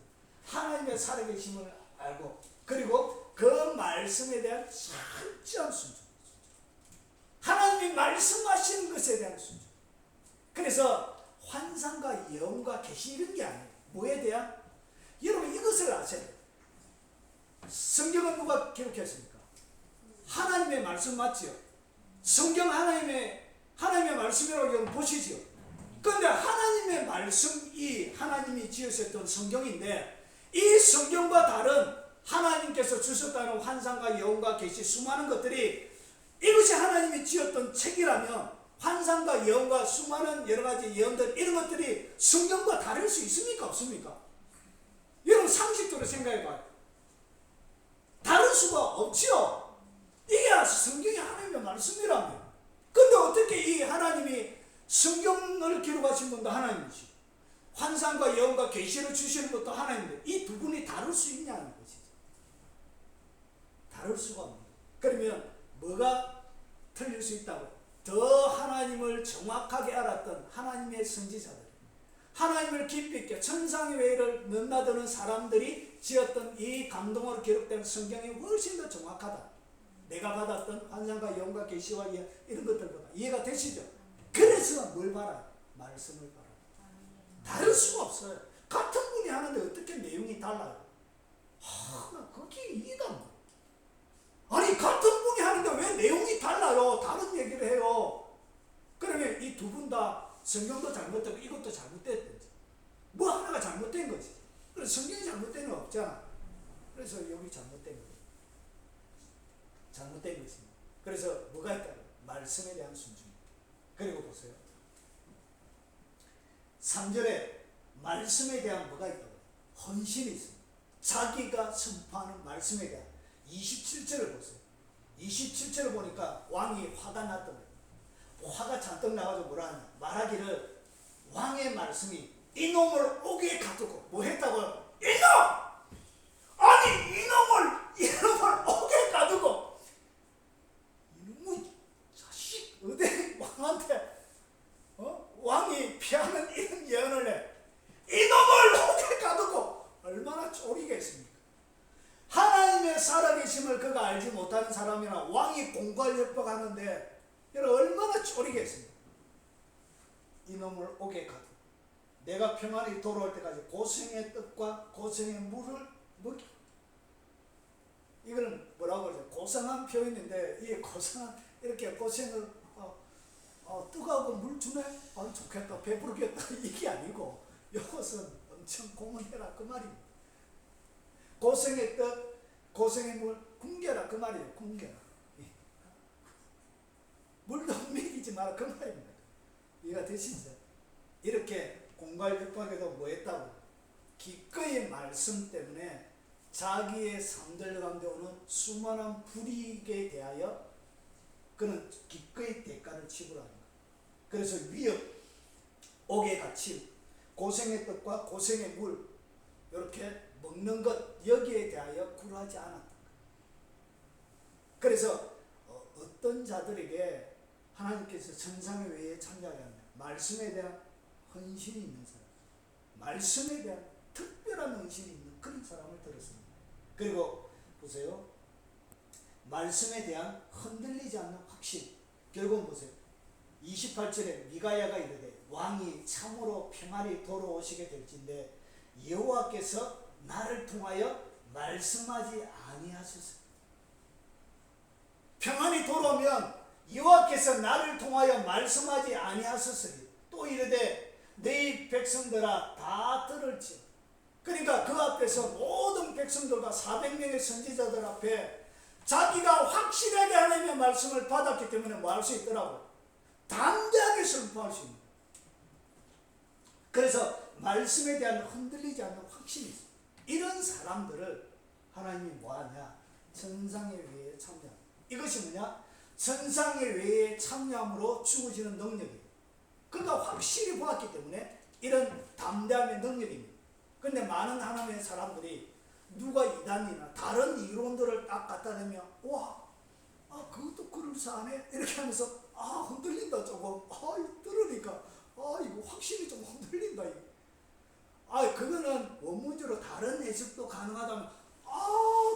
하나님의 살아계심을 알고, 그리고 그 말씀에 대한 철저한 순종. 하나님이 말씀하시는 것에 대한 순종. 그래서 환상과 예언과 계시 이런 게 아니에요. 뭐에 대한? 여러분 이것을 아셔야 돼요. 성경은 누가 기록했습니까? 하나님의 말씀 맞지요? 성경 하나님의 말씀이라고 여러분 보시지요? 그런데 하나님의 말씀이 하나님이 지으셨던 성경인데, 이 성경과 다른 하나님께서 주셨다는 환상과 예언과 계시 수많은 것들이, 이것이 하나님이 지었던 책이라면 환상과 예언과 수많은 여러가지 예언들, 이런 것들이 성경과 다를 수 있습니까? 없습니까? 여러분 상식적으로 생각해봐요. 다를 수가 없지요. 이게 성경이 하나님의 말씀이라면. 근데 어떻게 이 하나님이 성경을 기록하신 분도 하나님이시고 환상과 예언과 계시를 주시는 것도 하나님인데 이 두 분이 다를 수 있냐는 것이죠. 다를 수가 없는 거예요. 그러면 뭐가 틀릴 수 있다고? 더 하나님을 정확하게 알았던 하나님의 선지자들, 하나님을 깊이 있게 천상의 외를 넘나드는 사람들이 지었던 이 감동으로 기록된 성경이 훨씬 더 정확하다. 내가 받았던 환상과 예언과 계시와 이런 것들보다. 이해가 되시죠? 그래서 뭘 봐라? 말씀을 봐라. 다를 수가 없어요. 같은 분이 하는데 어떻게 내용이 달라요? 나 그게 이해가 안 가. 아니 같은 분이 하는데 왜 내용이 달라요? 다른 얘기를 해요. 그러면 이 두 분 다 성경도 잘못되고 이것도 잘못됐든지 뭐 하나가 잘못된 거지. 그래서 성경이 잘못된 건 없잖아. 그래서 여기 잘못된 거예요. 잘못된 것입니다. 그래서 뭐가 있다? 말씀에 대한 순종. 그리고 보세요. 3절에 말씀에 대한 뭐가 있다고? 헌신이 있습니다. 자기가 선포하는 말씀에 대한. 27절을 보세요. 27절을 보니까 왕이 화가 났던 거예요. 화가 잔뜩 나가지고 뭐라 하냐? 말하기를, 왕의 말씀이 이놈을 옥에 가두고 뭐 했다고요? 이놈! 아니 이놈을 옥에 가두고, 이놈의 자식 어디 왕한테 왕이 피하는 이런 예언을 해. 이놈을 옥에 가두고. 얼마나 쪼리겠습니까? 하나님의 살아계심을 그가 알지 못하는 사람이나 왕이 공갈 협박하는데 여러분 얼마나 쪼리겠습니까? 이놈을 옥에 가두고 내가 평안히 돌아올 때까지 고생의 떡과 고생의 물을 먹이. 이거는 뭐라고 그러죠? 고상한 표현인데 이 고상한 이렇게 고생을 뜨거운 물 주네? 아주 좋겠다, 배부르겠다 이게 아니고 이것은 엄청 고문해라 그 말입니다. 고생의 떡, 고생의 물 굶겨라 그 말이에요. 굶겨라. 물도 먹이지 마라 그 말입니다. 이해가 되시죠? 이렇게 공갈 협박에도 뭐 했다고? 기꺼이 말씀 때문에 자기의 삶들 가운데 오는 수많은 불이익에 대하여 그는 기꺼이 대가를 지불하는 거예요. 그래서 위협, 옥에 갇힘, 고생의 떡과 고생의 물 이렇게 먹는 것 여기에 대하여 굴하지 않았다. 그래서 어떤 자들에게 하나님께서 천상의 외에 참여하게 합니다. 말씀에 대한 헌신이 있는 사람, 말씀에 대한 특별한 헌신이 있는 그런 사람을 들었습니다. 그리고 보세요. 말씀에 대한 흔들리지 않는 확신. 결국은 보세요. 28절에 미가야가 이르되 왕이 참으로 평안히 돌아오시게 될진데 여호와께서 나를 통하여 말씀하지 아니하소서. 평안히 돌아오면 여호와께서 나를 통하여 말씀하지 아니하소서. 또 또 이르되 너희 백성들아 다 들을지어. 그러니까 그 앞에서 모든 백성들과 400명의 선지자들 앞에 자기가 확실하게 하나님의 말씀을 받았기 때문에 뭐 할 수 있더라고? 담대하게 선포할 수 있는. 그래서 말씀에 대한 흔들리지 않는 확신이 있어. 이런 사람들을 하나님이 뭐하냐? 천상의 외에 참여함. 이것이 뭐냐? 천상의 외에 참여함으로 주어지는 능력이에요. 그러니까 확실히 보았기 때문에 이런 담대함의 능력입니다. 근데 많은 하나님의 사람들이 누가 이단이나 다른 이론들을 딱 갖다 대면 와, 그것도 그럴싸하네 이렇게 하면서 흔들린다 조금. 들으니까 이거 확실히 좀 흔들린다 이거. 그거는 원문적으로 다른 해석도 가능하다면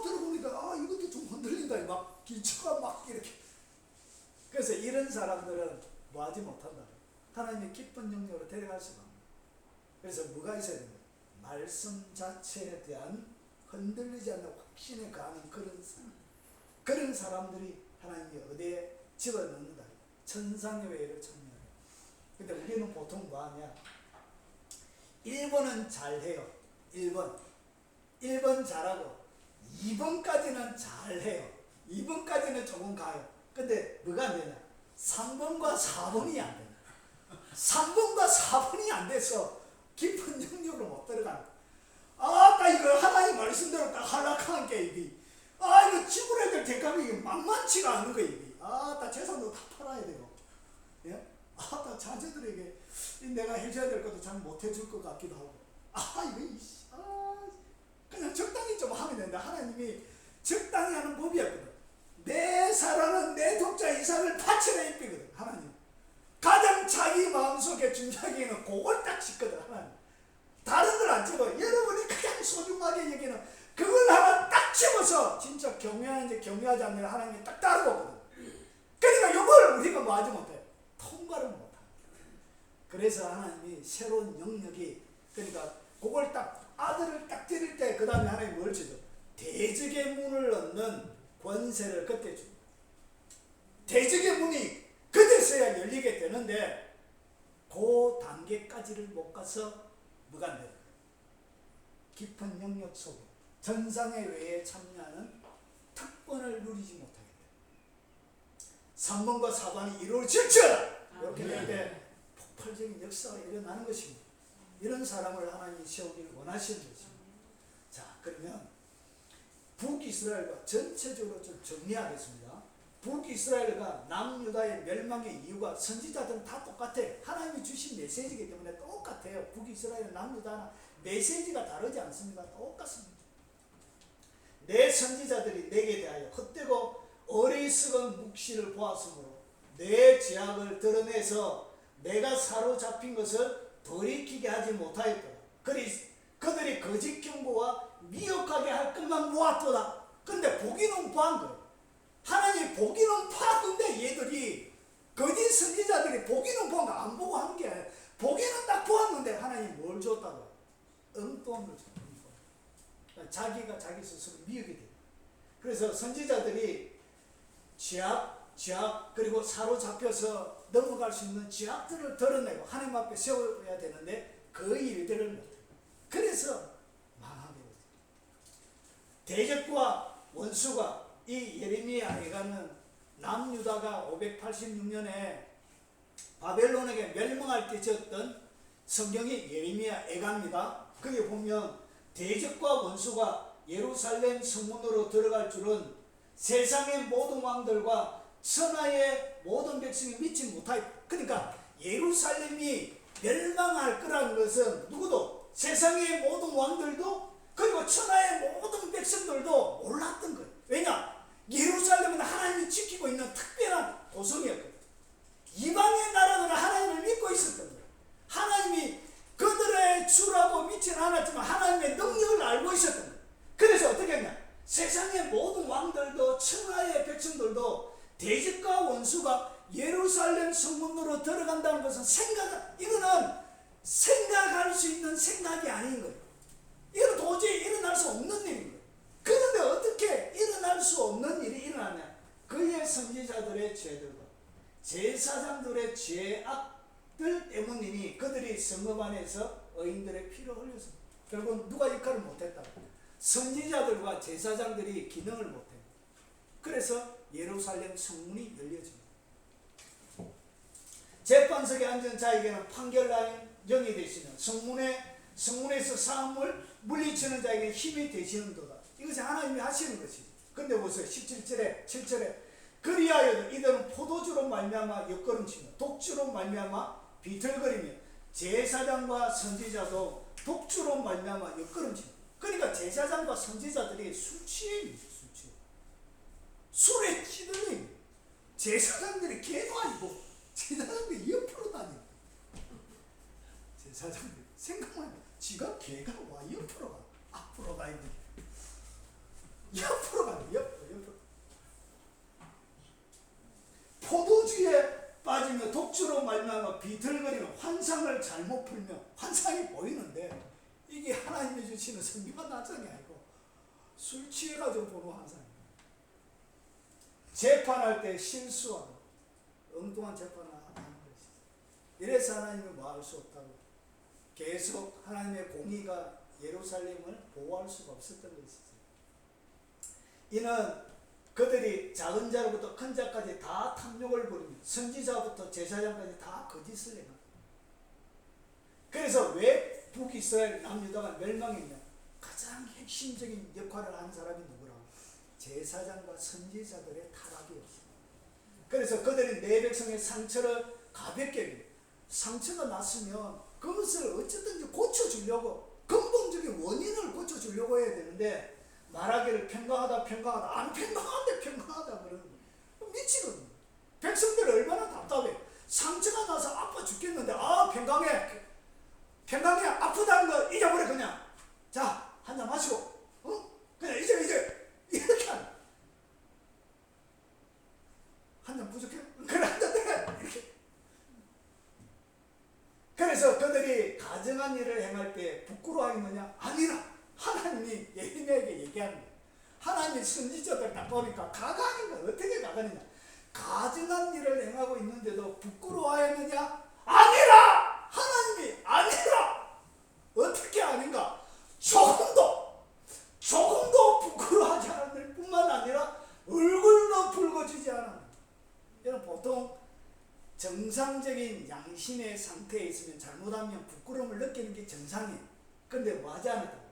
들어보니까 이것도 좀 흔들린다 막 기초가 막 이렇게. 그래서 이런 사람들은 뭐 하지 못한다. 하나님의 깊은 영역으로 데려갈 수가 없는. 그래서 뭐가 있어야 됩니다. 말씀 자체에 대한 흔들리지 않는 확신에 가는 그런 사람들이 하나님이 어디에 집어넣는다. 천상의 외를 참여해요. 근데 우리는 보통 뭐 하냐? 1번은 잘해요. 1번 잘하고 2번까지는 잘해요. 2번까지는 조금 가요. 근데 뭐가 안 되냐? 3번과 4번이 안 되냐? 3번과 4번이 안 돼서 깊은 영역으로 못 들어가는. 이거 하나님 말씀대로 딱 하락한 게 이게. 이거 지불해야 될 대가가 이게 만만치가 않은 거 이게. 재산도 다 팔아야 되고. 예? 자녀들에게 내가 해줘야 될 것도 잘 못 해줄 것 같기도 하고. 그냥 적당히 좀 하면 된다. 하나님이 적당히 하는 법이었거든. 내 사랑은 내 독자 이삭을 바치라 입히거든. 하나님. 가장 자기 마음속에 중요하게는 그걸 딱 짓거든. 하나님. 다른 걸 안 집어. 여러분이 가장 소중하게 여기는 그걸 하나 딱 집어서 진짜 경외하는지 경외하지 않는지 하나님이 딱 따르거든. 그러니까 이걸 우리가 뭐 하지 못해. 통과를 못해. 그래서 하나님이 새로운 영역이, 그러니까 그걸 딱 아들을 딱 드릴 때 그 다음에 하나님이 뭘 주죠? 대적의 문을 얻는 권세를 그때 줍니다. 대적의 문이 그때서야 열리게 되는데 그 단계까지를 못 가서 뭐가 안 돼요? 깊은 영역 속에 전상의 외에 참여하는 특권을 누리지 못하게 돼요. 3번과 4번이 이루어질지어다 이렇게 될 때 폭발적인 역사가 일어나는 것입니다. 이런 사람을 하나님이 세우기를 원하시는 것입니다. 자, 그러면 북이스라엘과 전체적으로 좀 정리하겠습니다. 북이스라엘과 남유다의 멸망의 이유가 선지자들은 다 똑같아요. 하나님이 주신 메시지이기 때문에 똑같아요. 북이스라엘, 남유다나 메시지가 다르지 않습니다. 똑같습니다. 내 선지자들이 내게 대하여 헛되고 어리석은 묵시를 보았으므로 내 죄악을 드러내서 내가 사로잡힌 것을 돌이키게 하지 못하였더라. 그들이 거짓 경고와 미혹하게 할 것만 모았도다. 근데 보기는 보한 거예요. 하나님이 보기는 봤는데 얘들이 거짓 선지자들이 보기는 보한 거 안 보고 한 게 아니라 보기는 딱 보았는데 하나님이 뭘 줬다고? 엉뚱한 걸 줬다. 자기가 자기 스스로 미혹이 돼요. 그래서 선지자들이 죄악 그리고 사로잡혀서 넘어갈 수 있는 죄악들을 드러내고 하나님 앞에 세워야 되는데 그 일들을 못해요. 그래서 망하게 됐어요. 대적과 원수가 이 예레미야 애가는 남유다가 586년에 바벨론에게 멸망할 때 지었던 성경이 예레미야 애가입니다. 거기 보면 대적과 원수가 예루살렘 성문으로 들어갈 줄은 세상의 모든 왕들과 천하의 모든 백성이 믿지 못하였다. 그러니까 예루살렘이 멸망할 거라는 것은 누구도 세상의 모든 왕들도 그리고 천하의 모든 백성들도 몰랐던 거예요. 왜냐? 예루살렘은 하나님이 지키고 있는 특별한 도성이었거든요. 이방의 나라들은 하나님을 믿고 있었던 거예요. 하나님이 그들의 주라고 믿지는 않았지만 하나님의 능력을 알고 있었던 거예요. 그래서 어떻게 했냐? 세상의 모든 왕들도 천하의 백성들도 대적과 원수가 예루살렘 성문으로 들어간다는 것은 이거는 생각할 수 있는 생각이 아닌 거예요. 이건 도저히 일어날 수 없는 일인 거예요. 그런데 어떻게 일어날 수 없는 일이 일어나냐? 그의 선지자들의 죄들과 제사장들의 죄악 자들 때문이니 그들이 성읍 안에서 의인들의 피를 흘렸습니다. 결국 누가 역할을 못했다. 선지자들과 제사장들이 기능을 못해. 그래서 예루살렘 성문이 열려집니다. 재판석에 앉은 자에게는 판결나인 영이 되시는 성문에서 사람을 물리치는 자에게 힘이 되시는도다. 이것이 하나님이 하시는 것이죠. 근데 보세요. 7절에 그리하여 이들은 포도주로 말미암아 옆걸음치며 독주로 말미암아 비틀거리며 제사장과 선지자도 독주로 말미암아 옆걸음치며. 그러니까 제사장과 선지자들이 술 취해입니다. 술 취해. 술에 찌들려. 제사장들이 개도 아니고 제사장들이 옆으로 다니고. 제사장들이 생각만 해. 지가 개가 와 옆으로 가. 앞으로 가 있는 옆으로 가는 옆으로. 포도주에 빠지며 독주로 말미암아 비틀거리며 환상을 잘못 풀며 환상이 보이는데 이게 하나님이 주시는 선명한 환상이 아니고 술 취해가지고 보는 환상이에요. 재판할 때 실수하고 엉뚱한 재판을 하는 것이죠. 이래서 하나님이 뭐 할 수 없다고 계속 하나님의 공의가 예루살렘을 보호할 수가 없었던 것이죠. 이는 그들이 작은 자로부터 큰 자까지 다 탐욕을 부리며 선지자부터 제사장까지 다 거짓을 행한다. 그래서 왜 북이스라엘 남유다가 멸망했냐? 가장 핵심적인 역할을 하는 사람이 누구라고? 제사장과 선지자들의 타락이었습니다. 그래서 그들이 내 백성의 상처를 가볍게 여기고 상처가 났으면 그것을 어쨌든지 고쳐주려고 근본적인 원인을 고쳐주려고 해야 되는데 말하기를 평강하다 안 평강하다 그러는 거예요. 미치거든요. 백성들 얼마나 답답해. 상처가 나서 아파 죽겠는데 평강해 아프다는 거 잊어버려. 그냥 자 한잔 마시고 그냥 이제 이렇게 하는 한잔 부족해? 그래 한잔 돼 이렇게. 그래서 그들이 가증한 일을 행할 때 부끄러워하겠느냐? 아니라 하나님이 예레미야에게 얘기하는 거예요. 하나님이 선지자들 딱 보니까 가관인 거야. 어떻게 가관이냐? 가증한 일을 행하고 있는데도 부끄러워하겠느냐? 아니라! 하나님이 아니라! 어떻게 아닌가? 조금도 부끄러워하지 않을 뿐만 아니라 얼굴도 붉어지지 않아. 여러분 보통 정상적인 양심의 상태에 있으면 잘못하면 부끄러움을 느끼는 게 정상이에요. 근데 뭐 하지 않았다고?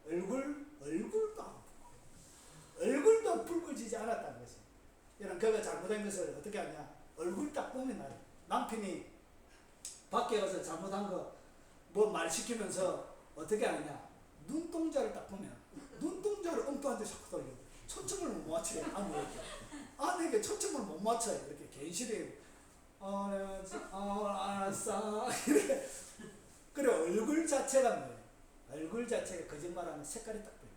얼굴도 안 얼굴도 붉어지지 않았다는 것이에요. 여러분 그가 잘못한 것을 어떻게 하냐? 얼굴 딱 보면 알아요. 남편이 밖에 가서 잘못한 거 뭐 말 시키면서 어떻게 하느냐? 눈동자를 딱 보면 눈동자를 엉뚱한 데 자꾸 돌려. 초점을 못 맞춰요. 아내에게 초점을 못 맞춰요. 이렇게 괜시리 알았어 이렇게. 그래 얼굴 자체가 뭐예요? 얼굴 자체가 거짓말하는 색깔이 딱 보여요.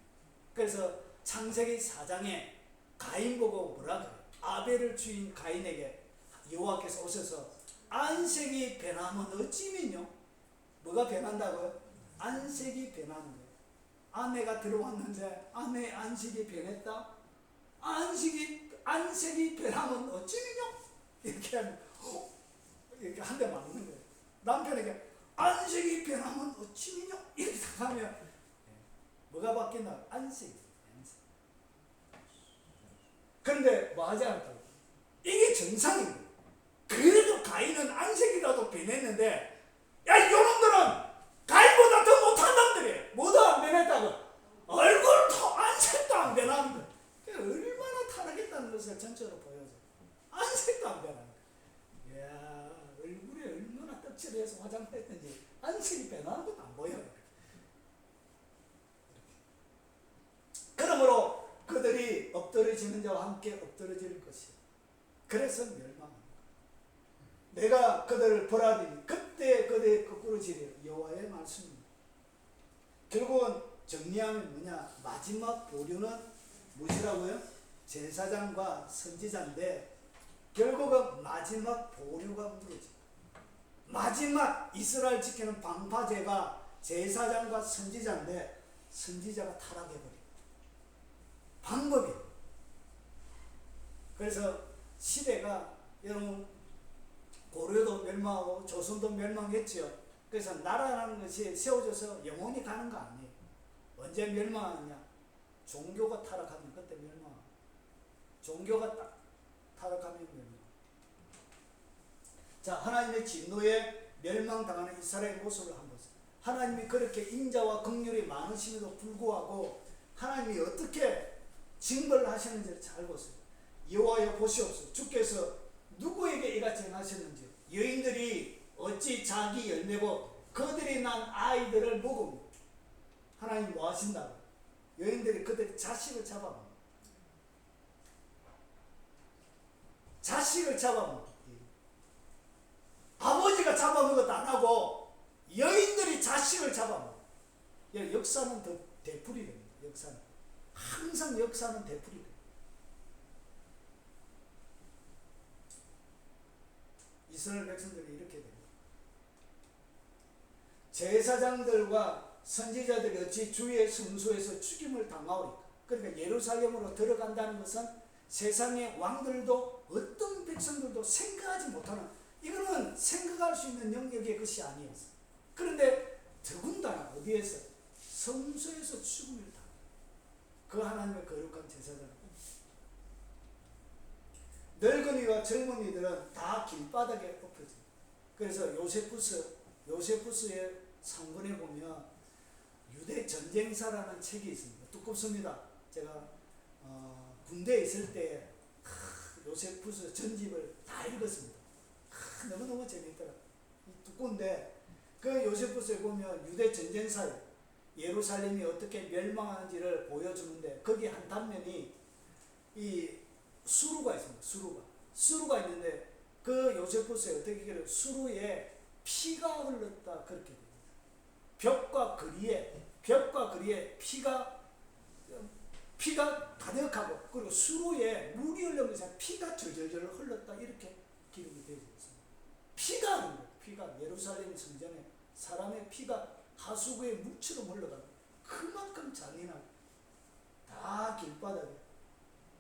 그래서 창세기 4장에 가인 보고 뭐라 그래요? 아벨을 주인 가인에게 여호와께서 오셔서 안색이 변하면 어찌면요? 뭐가 변한다고요? 안색이 변하는 거예요. 아내가 들어왔는데 아내의 안색이 변했다? 안색이 변하면 어찌면요? 이렇게 하면 이렇게 한 대 맞는 거예요. 남편에게 안색이 변하면 어찌면요? 이렇게 하면 뭐가 바뀌나? 안색이. 그런데 뭐 하지 않았다고? 이게 정상인 거예요. 그래도 가인은 안색이라도 변했는데 야 이놈들은 가인보다 더 못한 놈들이에요. 뭐도 안 변했다고? 얼굴도 안색도 안 변하는 거예요. 얼마나 타락했다는 것을 전체로 보여줘요. 안색도 안 변하는 거예요. 이야 얼굴에 얼마나 떡칠해서 화장했든지 안색이 변하는 것도 안 보여요. 그러므로 그들이 엎드러지는 자와 함께 엎드러질 것이요. 그래서 멸망합니다. 내가 그들을 벌하리니 그때 그들의 거꾸로 지리라. 여호와의 말씀입니다. 결국은 정리하면 뭐냐? 마지막 보류는 무엇이라고요? 제사장과 선지자인데 결국은 마지막 보류가 무너집니다. 마지막 이스라엘 지키는 방파제가 제사장과 선지자인데 선지자가 타락해버립니다. 방법이. 그래서 시대가 여러분 고려도 멸망하고 조선도 멸망했죠. 그래서 나라라는 것이 세워져서 영원히 가는 거 아니에요. 언제 멸망하느냐? 종교가 타락하면 그때 멸망하고, 종교가 타락하면 멸망. 자, 하나님의 진노에 멸망당하는 이스라엘 모습을 한번 보세요. 하나님이 그렇게 인자와 긍휼이 많으심에도 불구하고 하나님이 어떻게 징벌하시는지를 잘 보세요. 여호와여 보시옵소서. 주께서 누구에게 이같이 행하셨는지. 여인들이 어찌 자기 열매고 그들이 난 아이들을 먹음. 하나님 뭐 하신다고? 여인들이 그들의 자식을 잡아먹어. 자식을 잡아먹어. 아버지가 잡아먹은 것도 안 하고 여인들이 자식을 잡아먹어. 역사는 더 되풀이 됩니다. 역사는 항상 역사는 되풀이 됩니다. 이스라엘 백성들이 이렇게 됩니다. 제사장들과 선지자들이 어찌 주의 성소에서 죽임을 당하오리까. 그러니까 예루살렘으로 들어간다는 것은 세상의 왕들도 어떤 백성들도 생각하지 못하는, 이거는 생각할 수 있는 영역의 것이 아니었어. 그런데 더군다나 어디에서? 성소에서 죽음을 당해. 그 하나님의 거룩한 제사장. 늙은이와 젊은이들은 다 길바닥에 엎혀져. 그래서 요세푸스의 상본에 보면 유대 전쟁사라는 책이 있습니다. 두껍습니다. 제가 군대에 있을 때 요세푸스 전집을 다 읽었습니다. 너무너무 재밌더라. 두꺼운데 그 요세푸스에 보면 유대 전쟁사에 예루살렘이 어떻게 멸망하는지를 보여주는데 거기 한 단면이 이 수루가 있습니다. 수루가 있는데 그 요세푸스에 어떻게 그래요? 수루에 피가 흘렀다 그렇게 됩니다. 벽과 거리에 피가 가득하고, 그리고 수루에 물이 흘러면서 피가 절절절 흘렀다 이렇게 기록이 되어 있습니다. 피가 흘러, 피가 예루살렘 성전에 사람의 피가 하수구에 물처럼 흘러가고 그만큼 잔인하고 다 길바닥에.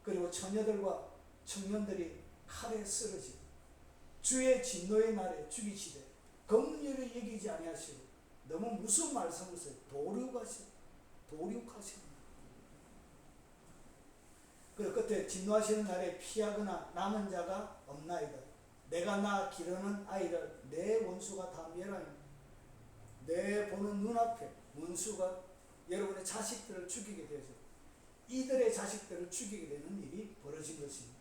그리고 처녀들과 청년들이 칼에 쓰러지고 주의 진노의 날에 죽이시되 긍휼을 여기지 아니하시고. 너무 무슨 말씀을 써요? 도륙하시는. 그리고 끝에 진노하시는 날에 피하거나 남은 자가 없나이다. 내가 나 기르는 아이를 내 원수가 다 멸하니 내 보는 눈앞에 원수가 여러분의 자식들을 죽이게 되어서 이들의 자식들을 죽이게 되는 일이 벌어진 것입니다.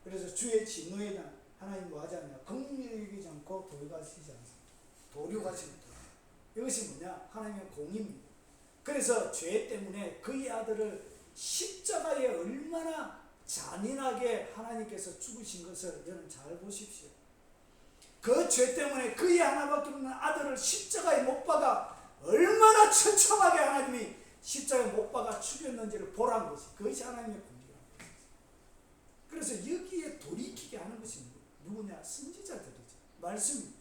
그래서 주의 진노의 날 하나님 뭐 하지 않냐? 긍휼히 여기지 않고 도륙하시지 않습니다. 도륙하십니다. 이것이 뭐냐? 하나님의 공의입니다. 그래서 죄 때문에 그의 아들을 십자가에 얼마나 잔인하게 하나님께서 죽으신 것을 여러분 잘 보십시오. 그 죄 때문에 그의 하나밖에 없는 아들을 십자가에 못 박아 얼마나 처참하게 하나님이 십자가에 못 박아 죽였는지를 보라는 것이, 그것이 하나님의 공의라는 것입니다. 그래서 여기에 돌이키게 하는 것이 누구냐? 선지자들이죠. 말씀입니다.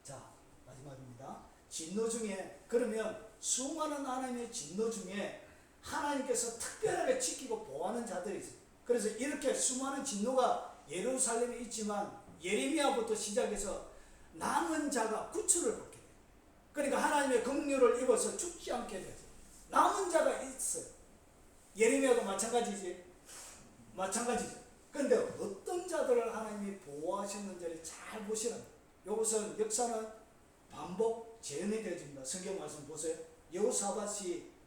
자, 마지막입니다. 진노 중에, 그러면 수많은 하나님의 진노 중에 하나님께서 특별하게 지키고 보호하는 자들이 있어요. 그래서 이렇게 수많은 진노가 예루살렘에 있지만 예레미야부터 시작해서 남은 자가 구출을 받게 돼요. 그러니까 하나님의 긍휼을 입어서 죽지 않게 돼요. 남은 자가 있어요. 예레미야도 마찬가지지. 마찬가지죠. 그런데 어떤 자들을 하나님이 보호하셨는지를 잘 보시라. 이것은 역사는 반복 재현이 되어집니다. 성경 말씀 보세요. 여호사밧이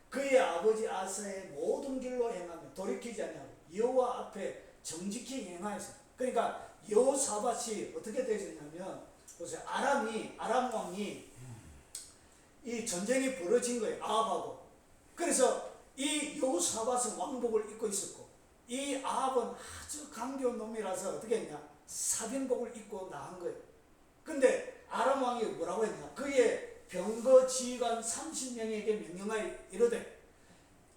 그의 아버지 아사의 모든 길로 행하며 돌이키지 아니하고 여호와 앞에 정직히 행하였어. 그러니까 여호사밧이 어떻게 되었냐면, 보세요. 아람 왕이 이 전쟁이 벌어진 거예요. 아합하고. 그래서 이 여호사밧은 왕복을 입고 있었고 이 아합은 아주 강교한 놈이라서 어떻게 했냐? 사병복을 입고 나간 거예요. 근데 아람 왕이 뭐라고 했냐? 그의 병거 지휘관 30명에게 명령하여 이르되,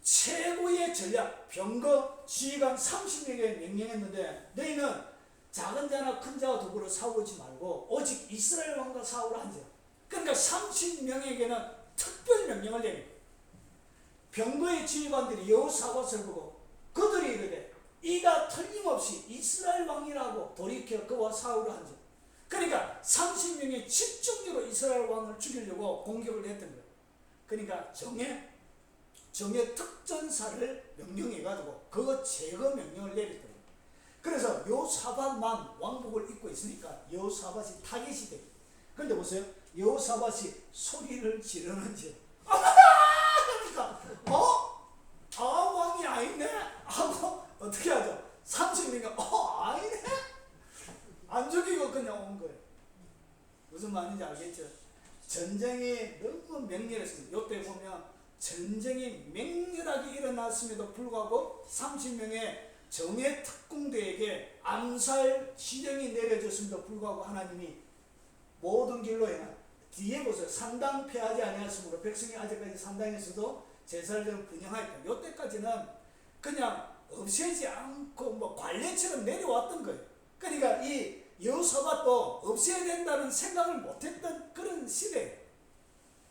최고의 전략, 병거 지휘관 30명에게 명령했는데 너희는 작은 자나 큰 자와 더불어 싸우지 말고 오직 이스라엘 왕과 싸우라 한지라. 그러니까 30명에게는 특별 명령을 내립니다. 병거의 지휘관들이 여호사밧을 보고 그들이 이르되, 이가 틀림없이 이스라엘 왕이라고 돌이켜 그와 싸우려 한 점. 그러니까 30명이 집중적으로 이스라엘 왕을 죽이려고 공격을 했던 거예요. 그러니까 정예 특전사를 명령해가지고 그거 제거 명령을 내렸던 거예요. 그래서 여호사밧만 왕복을 입고 있으니까 여호사밧이 타겟이 돼요. 그런데 보세요. 여호사밧이 소리를 지르는지 그러니까 왕이 아니네 하고 어떻게 하죠? 30명이 아니네 안 죽이고 그냥 온 거예요. 무슨 말인지 알겠죠? 전쟁이 너무 맹렬했습니다. 이때 보면 전쟁이 맹렬하게 일어났음에도 불구하고 30명의 정예 특공대에게 암살 지령이 내려졌음에도 불구하고 하나님이 모든 길로 행한 뒤에 보세요. 산당 패하지 아니하였으므로 백성이 아직까지 산당에서도 제사를 분양하였다. 이때까지는 그냥 없애지 않고 뭐 관례처럼 내려왔던 거예요. 그러니까 이 여호사밧도 없애야 된다는 생각을 못했던 그런 시대예요.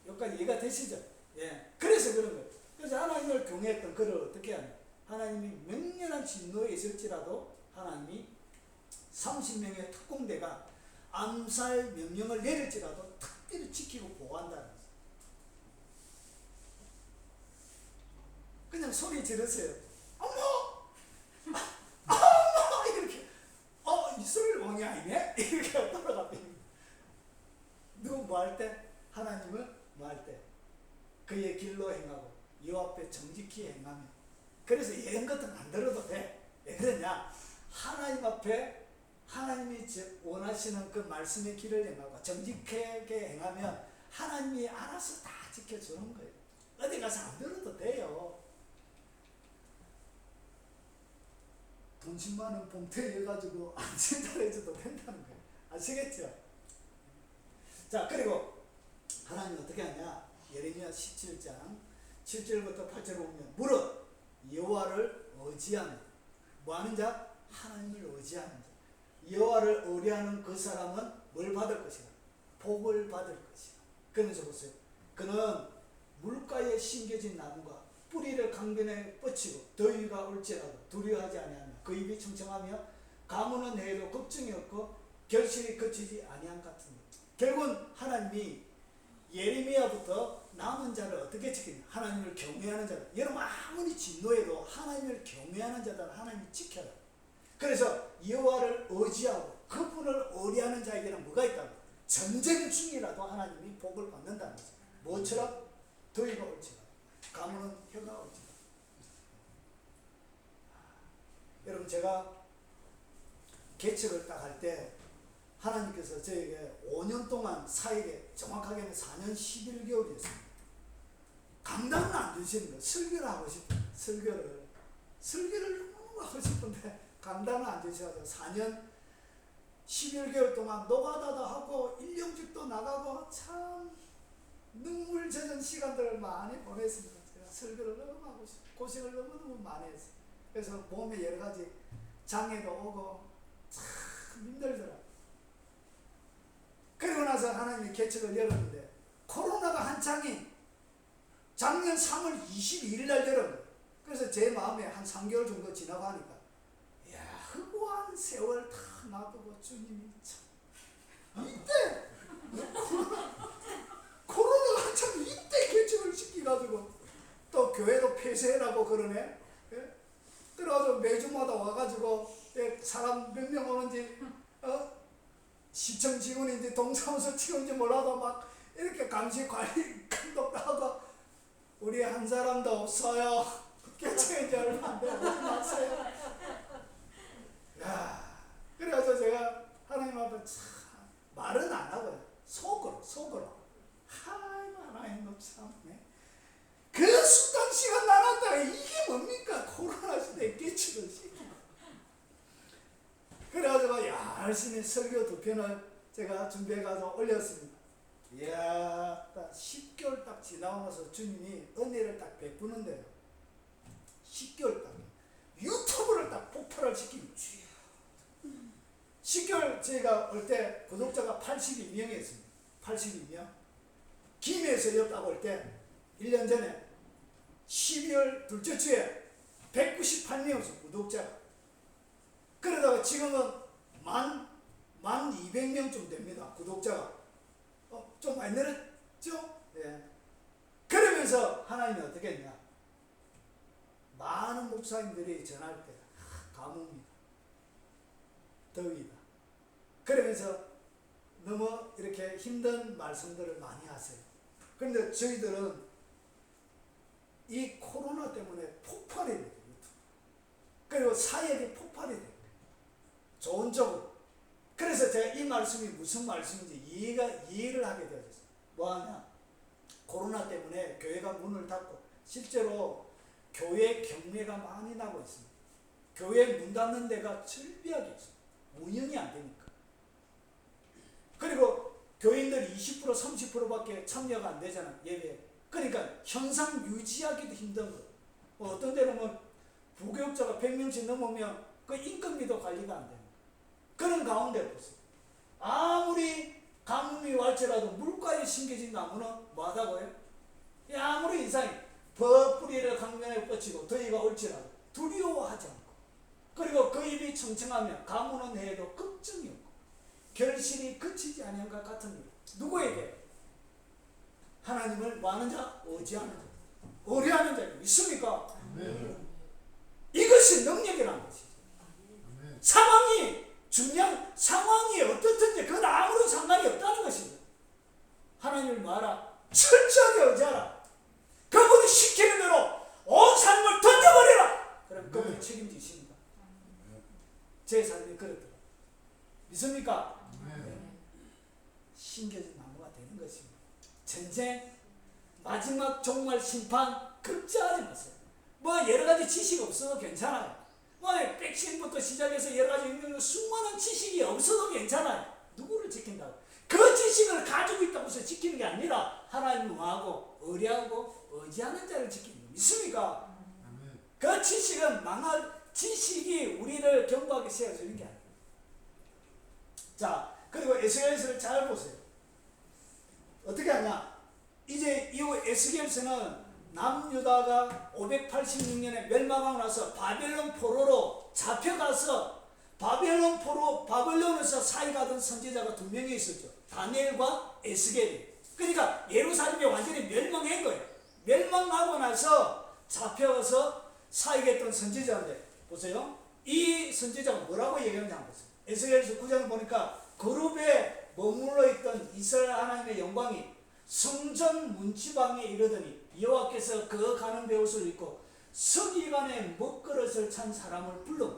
여기까지 이해가 되시죠? 예. 그래서 그런 거예요. 그래서 하나님을 경외했던 그를 어떻게 하냐? 하나님이 맹렬한 진노에 있을지라도 하나님이 30명의 특공대가 암살 명령을 내릴지라도 특별히 지키고 보호한다는 거죠. 그냥 소리 지르세요. 어머! 이렇게 이스라엘 왕이 아니네? 이렇게 돌아갑니다. 누구 뭐 할 때? 하나님을 뭐 할 때? 그의 길로 행하고 여호와 앞에 정직히 행하며. 그래서 이런 것들은 안 들어도 돼. 왜 그러냐? 하나님 앞에 하나님이 원하시는 그 말씀의 길을 행하고 정직하게 행하면 하나님이 알아서 다 지켜주는 거예요. 어디 가서 안 들어도 돼요. 돈 10만 원 봉투에 넣어가지고 안 전달해줘도 된다는 거예요. 아시겠죠? 자, 그리고 하나님 어떻게 하냐? 예레미야 17장 7절부터 8절 보면 무릇 여호와를 의지하는 뭐 하는 자? 하나님을 의지하는 자. 여호와를 의뢰하는 그 사람은 뭘 받을 것이다? 복을 받을 것이다. 그러면서 보세요. 그는 물가에 심겨진 나무가 뿌리를 강변에 뻗치고 더위가 올지라도 두려워하지 아니하며 그 입이 청청하며 가무는 해도 걱정이 없고 결실이 그치지 아니한 같은 것. 결국은 하나님이 예레미야부터 남은 자를 어떻게 지키냐? 하나님을 경외하는 자들. 여러분 아무리 진노해도 하나님을 경외하는 자들은 하나님이 지켜요. 그래서 여호와를 의지하고 그분을 의뢰하는 자에게는 뭐가 있다고? 전쟁 중이라도 하나님이 복을 받는다는 거죠. 뭐처럼? 더위가 올지라도 가무는 혀가 올지라도. 여러분 제가 개척을 딱 할 때 하나님께서 저에게 5년 동안 사역에 정확하게는 4년 11개월이었습니다. 감당은 안 되시는 거예요. 설교를 하고 싶어요. 설교를 너무 하고 싶은데 감당은 안 되셔서 4년 11개월 동안 노가다도 하고 일용직도 나가고 참 눈물 젖은 시간들을 많이 보냈습니다. 제가 설교를 너무 하고 싶어요. 고생을 너무너무 많이 했어요. 그래서 몸에 여러 가지 장애도 오고 참 힘들더라고요. 그리고 나서 하나님이 개척을 열었는데 코로나가 한창이 작년 3월 22일 날 열은 거예요. 그래서 제 마음에 한 3개월 정도 지나고 하니까 이야 허구한 세월 다 놔두고 주님이 참 이때 코로나가 한창 이때 개척을 시켜가지고 또 교회도 폐쇄라고 그러네. 예? 그래가지고 매주마다 와가지고 사람 몇 명 오는지 시청 직원인지 동사무소 직원인지 몰라도 막 이렇게 감시 관리 감독도 하고 우리 한 사람도 없어요. 개척한 지 얼마 안 되고 왔어요. 야, 그래가지고 제가 하나님 앞에 참 말은 안 하고요. 속으로 하나님 하나님 참 그 수단 시간 나눴다가 이게 뭡니까? 코로나 시대에 개척을 시키고. 그래가지고 열심히 설교 2편을 제가 준비해가지고 올렸습니다. 이야, 딱 10개월 딱 지나면서 주님이 은혜를 딱 베푸는데요. 10개월 딱 유튜브를 딱 폭발을 시키고 10개월 제가 올 때 구독자가 82명이었습니다. 82명. 김해에서 였다고 올 때 1년 전에 12월 둘째 주에 198명이었어요. 구독자가. 그러다가 지금은 만 200명쯤 됩니다. 구독자가. 좀 많이 늘었죠? 예. 그러면서 하나님이 어떻게 했냐? 많은 목사님들이 전할 때 가뭄이다, 더위다. 그러면서 너무 이렇게 힘든 말씀들을 많이 하세요. 그런데 저희들은 이 코로나 때문에 폭발이 돼요. 그리고 사역이 폭발이 돼요. 좋은 쪽으로. 그래서 제가 이 말씀이 무슨 말씀인지 이해를 하게 되었어요. 뭐하냐? 코로나 때문에 교회가 문을 닫고 실제로 교회 경매가 많이 나고 있습니다. 교회 문 닫는 데가 철비하게 있습니다. 운영이 안 되니까. 그리고 교인들이 20% 30%밖에 참여가 안 되잖아, 예배에. 그러니까 현상 유지하기도 힘든 거예요. 어떤 데는 뭐 부교육자가 100명씩 넘으면 그 인건비도 관리가 안 되는 거예요. 그런 가운데 보세요. 아무리 가뭄이 wal지라도 물가에 심겨진 나무는 뭐하다고요? 아무리 이상히 뿌리를 강면에 뻗치고 더위가 올지라도 두려워하지 않고, 그리고 그 입이 청청하면 가뭄은 해도 걱정이 없고 결실이 그치지 않은 것 같은 일. 누구에게? 하나님을 뭐하는 자? 의지하는 자, 의뢰하는 자. 믿습니까? 이것이 능력이라는 것이죠. 상황이 중요한, 상황이 어떻든지 그건 아무런 상관이 없다는 것입니다. 하나님을 뭐하라? 철저하게 의지하라. 그분이 시키는 대로 온 삶을 던져버리라. 그럼 그분이 책임지십니다. 제 삶이 그렇더라. 믿습니까? 심겨진 나무가 되는 것입니다. 전쟁, 마지막 종말 심판 걱정하지 마세요. 뭐 여러가지 지식 없어도 괜찮아요. 뭐 백신부터 시작해서 여러가지 수많은 지식이 없어도 괜찮아요. 누구를 지킨다고? 그 지식을 가지고 있다고 해서 지키는 게 아니라 하나님을 뭐하고 의뢰하고 의지하는 자를 지키는 거. 믿습니까? 그 지식은 망할 지식이 우리를 견고하게 세워주는 게 아니에요. 자, 그리고 에스겔서를 잘 보세요. 어떻게 하냐? 이제 이 에스겔서는 남유다가 586년에 멸망하고 나서 바벨론 포로로 잡혀가서 바벨론에서 사이가던 선지자가 두 명이 있었죠. 다니엘과 에스겔이. 그러니까 예루살렘이 완전히 멸망한 거예요. 멸망하고 나서 잡혀가서 사이가했던 선지자인데 보세요. 이 선지자가 뭐라고 얘기하는지 한번 보세요. 에스겔서 9장을 보니까 그룹에 머물러 있던 이스라엘 하나님의 영광이 성전 문지방에 이르더니 여호와께서 그 가는 베옷을 입고 서기관의 먹그릇을 찬 사람을 불러.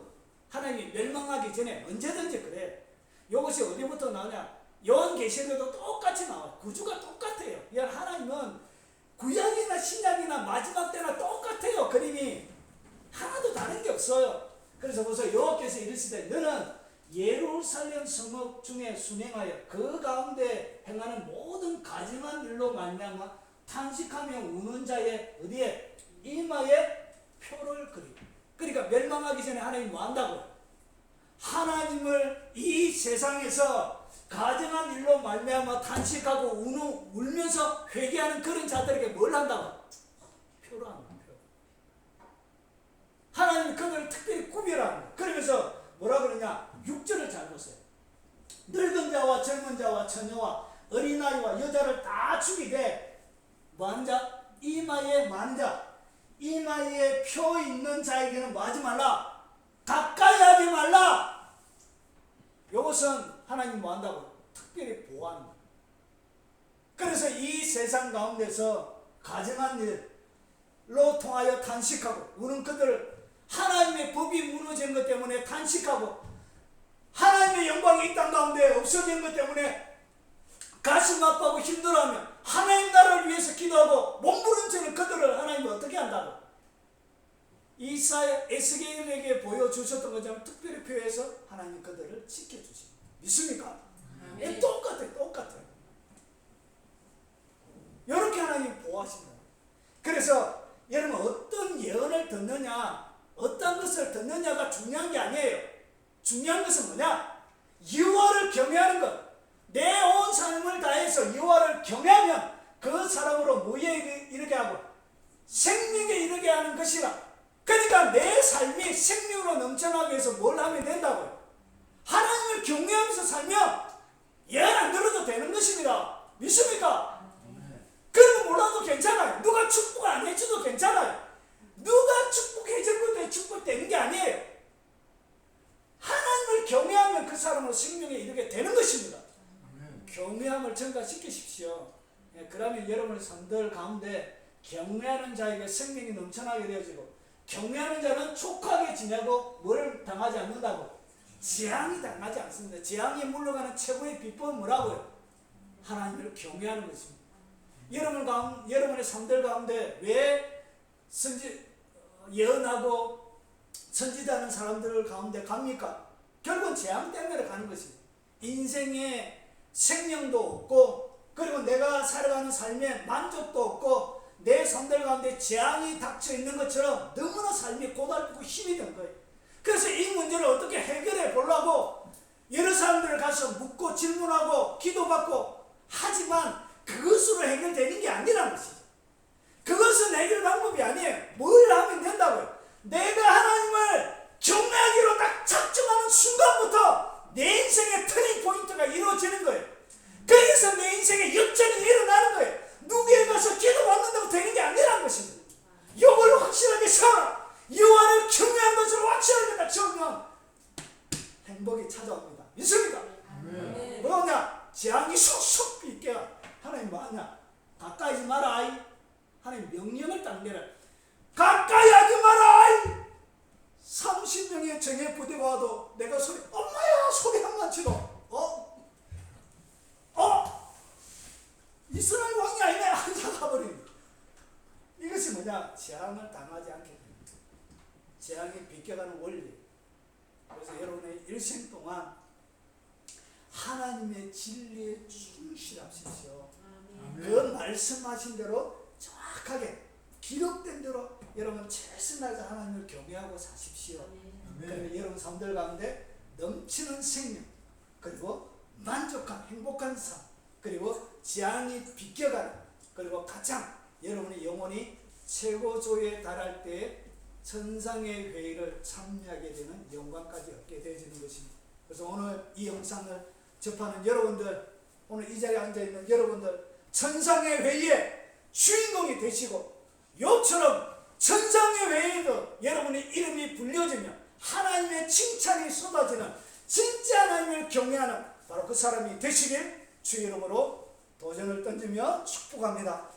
하나님이 멸망하기 전에 언제든지 그래. 이것이 어디부터 나오냐? 요한계시록에도 똑같이 나와요. 구조가 똑같아요. 하나님은 구약이나 신약이나 마지막 때나 똑같아요. 그림이 하나도 다른 게 없어요. 그래서 보세요. 여호와께서 이르시되 너는 예루살렘 성읍 중에 순행하여 그 가운데 행하는 모든 가증한 일로 말미암아 탄식하며 우는 자의 어디에? 이마에 표를 그리고. 그러니까 멸망하기 전에 하나님이 뭐 한다고요? 하나님을 이 세상에서 가증한 일로 말미암아 탄식하고 울면서 회개하는 그런 자들에게 뭘 한다고? 표로 하는 거예요. 표. 하나님이 그들을 특별히 구별하는 거예요. 그러면서 뭐라 그러냐? 6절을 잘 보세요. 늙은 자와 젊은 자와 처녀와 어린아이와 여자를 다 죽이되 뭐하는 자? 이마에 많은 자. 이마에 표 있는 자에게는 뭐 하지 말라? 가까이 하지 말라. 이것은 하나님 뭐 한다고? 특별히 보호하는 거예요. 그래서 이 세상 가운데서 가증한 일로 통하여 탄식하고 우는 그들을 하나님의 법이 무너진 것 때문에 탄식하고 하나님의 영광이 이 땅 가운데 없어진 것 때문에 가슴 아파하고 힘들어하면 하나님 나라를 위해서 기도하고 몸부림치는 그들을 하나님이 어떻게 한다고? 이사야 에스겔에게 보여주셨던 것처럼 특별히 표해서 하나님 그들을 지켜주십니다. 믿습니까? 똑같아요. 이렇게 하나님 보호하신다. 그래서 여러분 어떤 예언을 듣느냐, 어떤 것을 듣느냐가 중요한 게 아니에요. 중요한 것은 뭐냐? 여호와를 경외하는 것. 내 온 삶을 다해서 여호와를 경외하면 그 사람으로 뭐에 이르게 하고 생명에 이르게 하는 것이라. 그러니까 내 삶이 생명으로 넘쳐나기 위해서 뭘 하면 된다고요? 것입니다. 믿습니까? 그런 거 몰라도 괜찮아요. 누가 축복 안 해줘도 괜찮아요. 누가 축복해줬고 축복되는 게 아니에요. 하나님을 경외하면 그 사람은 생명에 이르게 되는 것입니다. 경외함을 증가시키십시오. 그러면 여러분의 삶들 가운데 경외하는 자에게 생명이 넘쳐나게 되어지고, 경외하는 자는 촉하게 지내고 뭘 당하지 않는다고? 재앙이 당하지 않습니다. 재앙이 물러가는 최고의 비법은 뭐라고요? 하나님을 경외하는 것입니다. 여러분의 삶들 가운데 왜 예언하고 선지자는 사람들 가운데 갑니까? 결국은 재앙 때문에 가는 것입니다. 인생에 생명도 없고, 그리고 내가 살아가는 삶에 만족도 없고, 내 삶들 가운데 재앙이 닥쳐 있는 것처럼 너무나 삶이 고달프고 힘이 든 거예요. 그래서 이 문제를 어떻게 해결해 보려고 여러 사람들을 가서 묻고 질문하고 기도받고 하지만 그것으로 해결되는 게 아니라는 것이죠. 그것은 해결 방법이 아니에요. 뭘 하면 된다고요? 내가 하나님을 경외하기로 딱 작정하는 순간부터 내 인생의 터닝 포인트가 이루어지는 거예요. 그래서 내 인생에 역전이 일어나는 거예요. 누구에 가서 기도받는다고 되는 게 아니라는 것입니다. 이걸 확실하게 살아. 여호와를 경외한 것을 확실하게 딱 정면 행복이 찾아옵니다. 믿습니까? 뭐냐? 재앙이 쏙쏙 비게 하나님 뭐하냐? 가까이 하지 마라. 하나님 명령을 딱 내려. 가까이 하지 마라. 30명의 정예 부대가 와도 내가 엄마야 소리 한번 치고 이스라엘 왕이 아니네 앉아가버린. 이것이 뭐냐? 재앙을 당하지 않게 됩니다. 재앙이 비껴가는 원리. 그래서 여러분의 일생 동안 하나님의 진리에 충실하십시오. 그 말씀하신 대로 정확하게 기록된 대로 여러분 최선을 다해서 하나님을 경외하고 사십시오. 그러면 여러분 삶들 가운데 넘치는 생명, 그리고 만족한 행복한 삶, 그리고 재앙이 비껴가는, 그리고 가장 여러분의 영혼이 최고조에 달할 때 천상의 회의를 참여하게 되는 영광까지 얻게 되어지는 것입니다. 그래서 오늘 이 영상을 접하는 여러분들, 오늘 이 자리에 앉아있는 여러분들, 천상의 회의에 주인공이 되시고 욥처럼 천상의 회의에도 여러분의 이름이 불려지며 하나님의 칭찬이 쏟아지는 진짜 하나님을 경외하는 바로 그 사람이 되시길 주의 이름으로 도전을 던지며 축복합니다.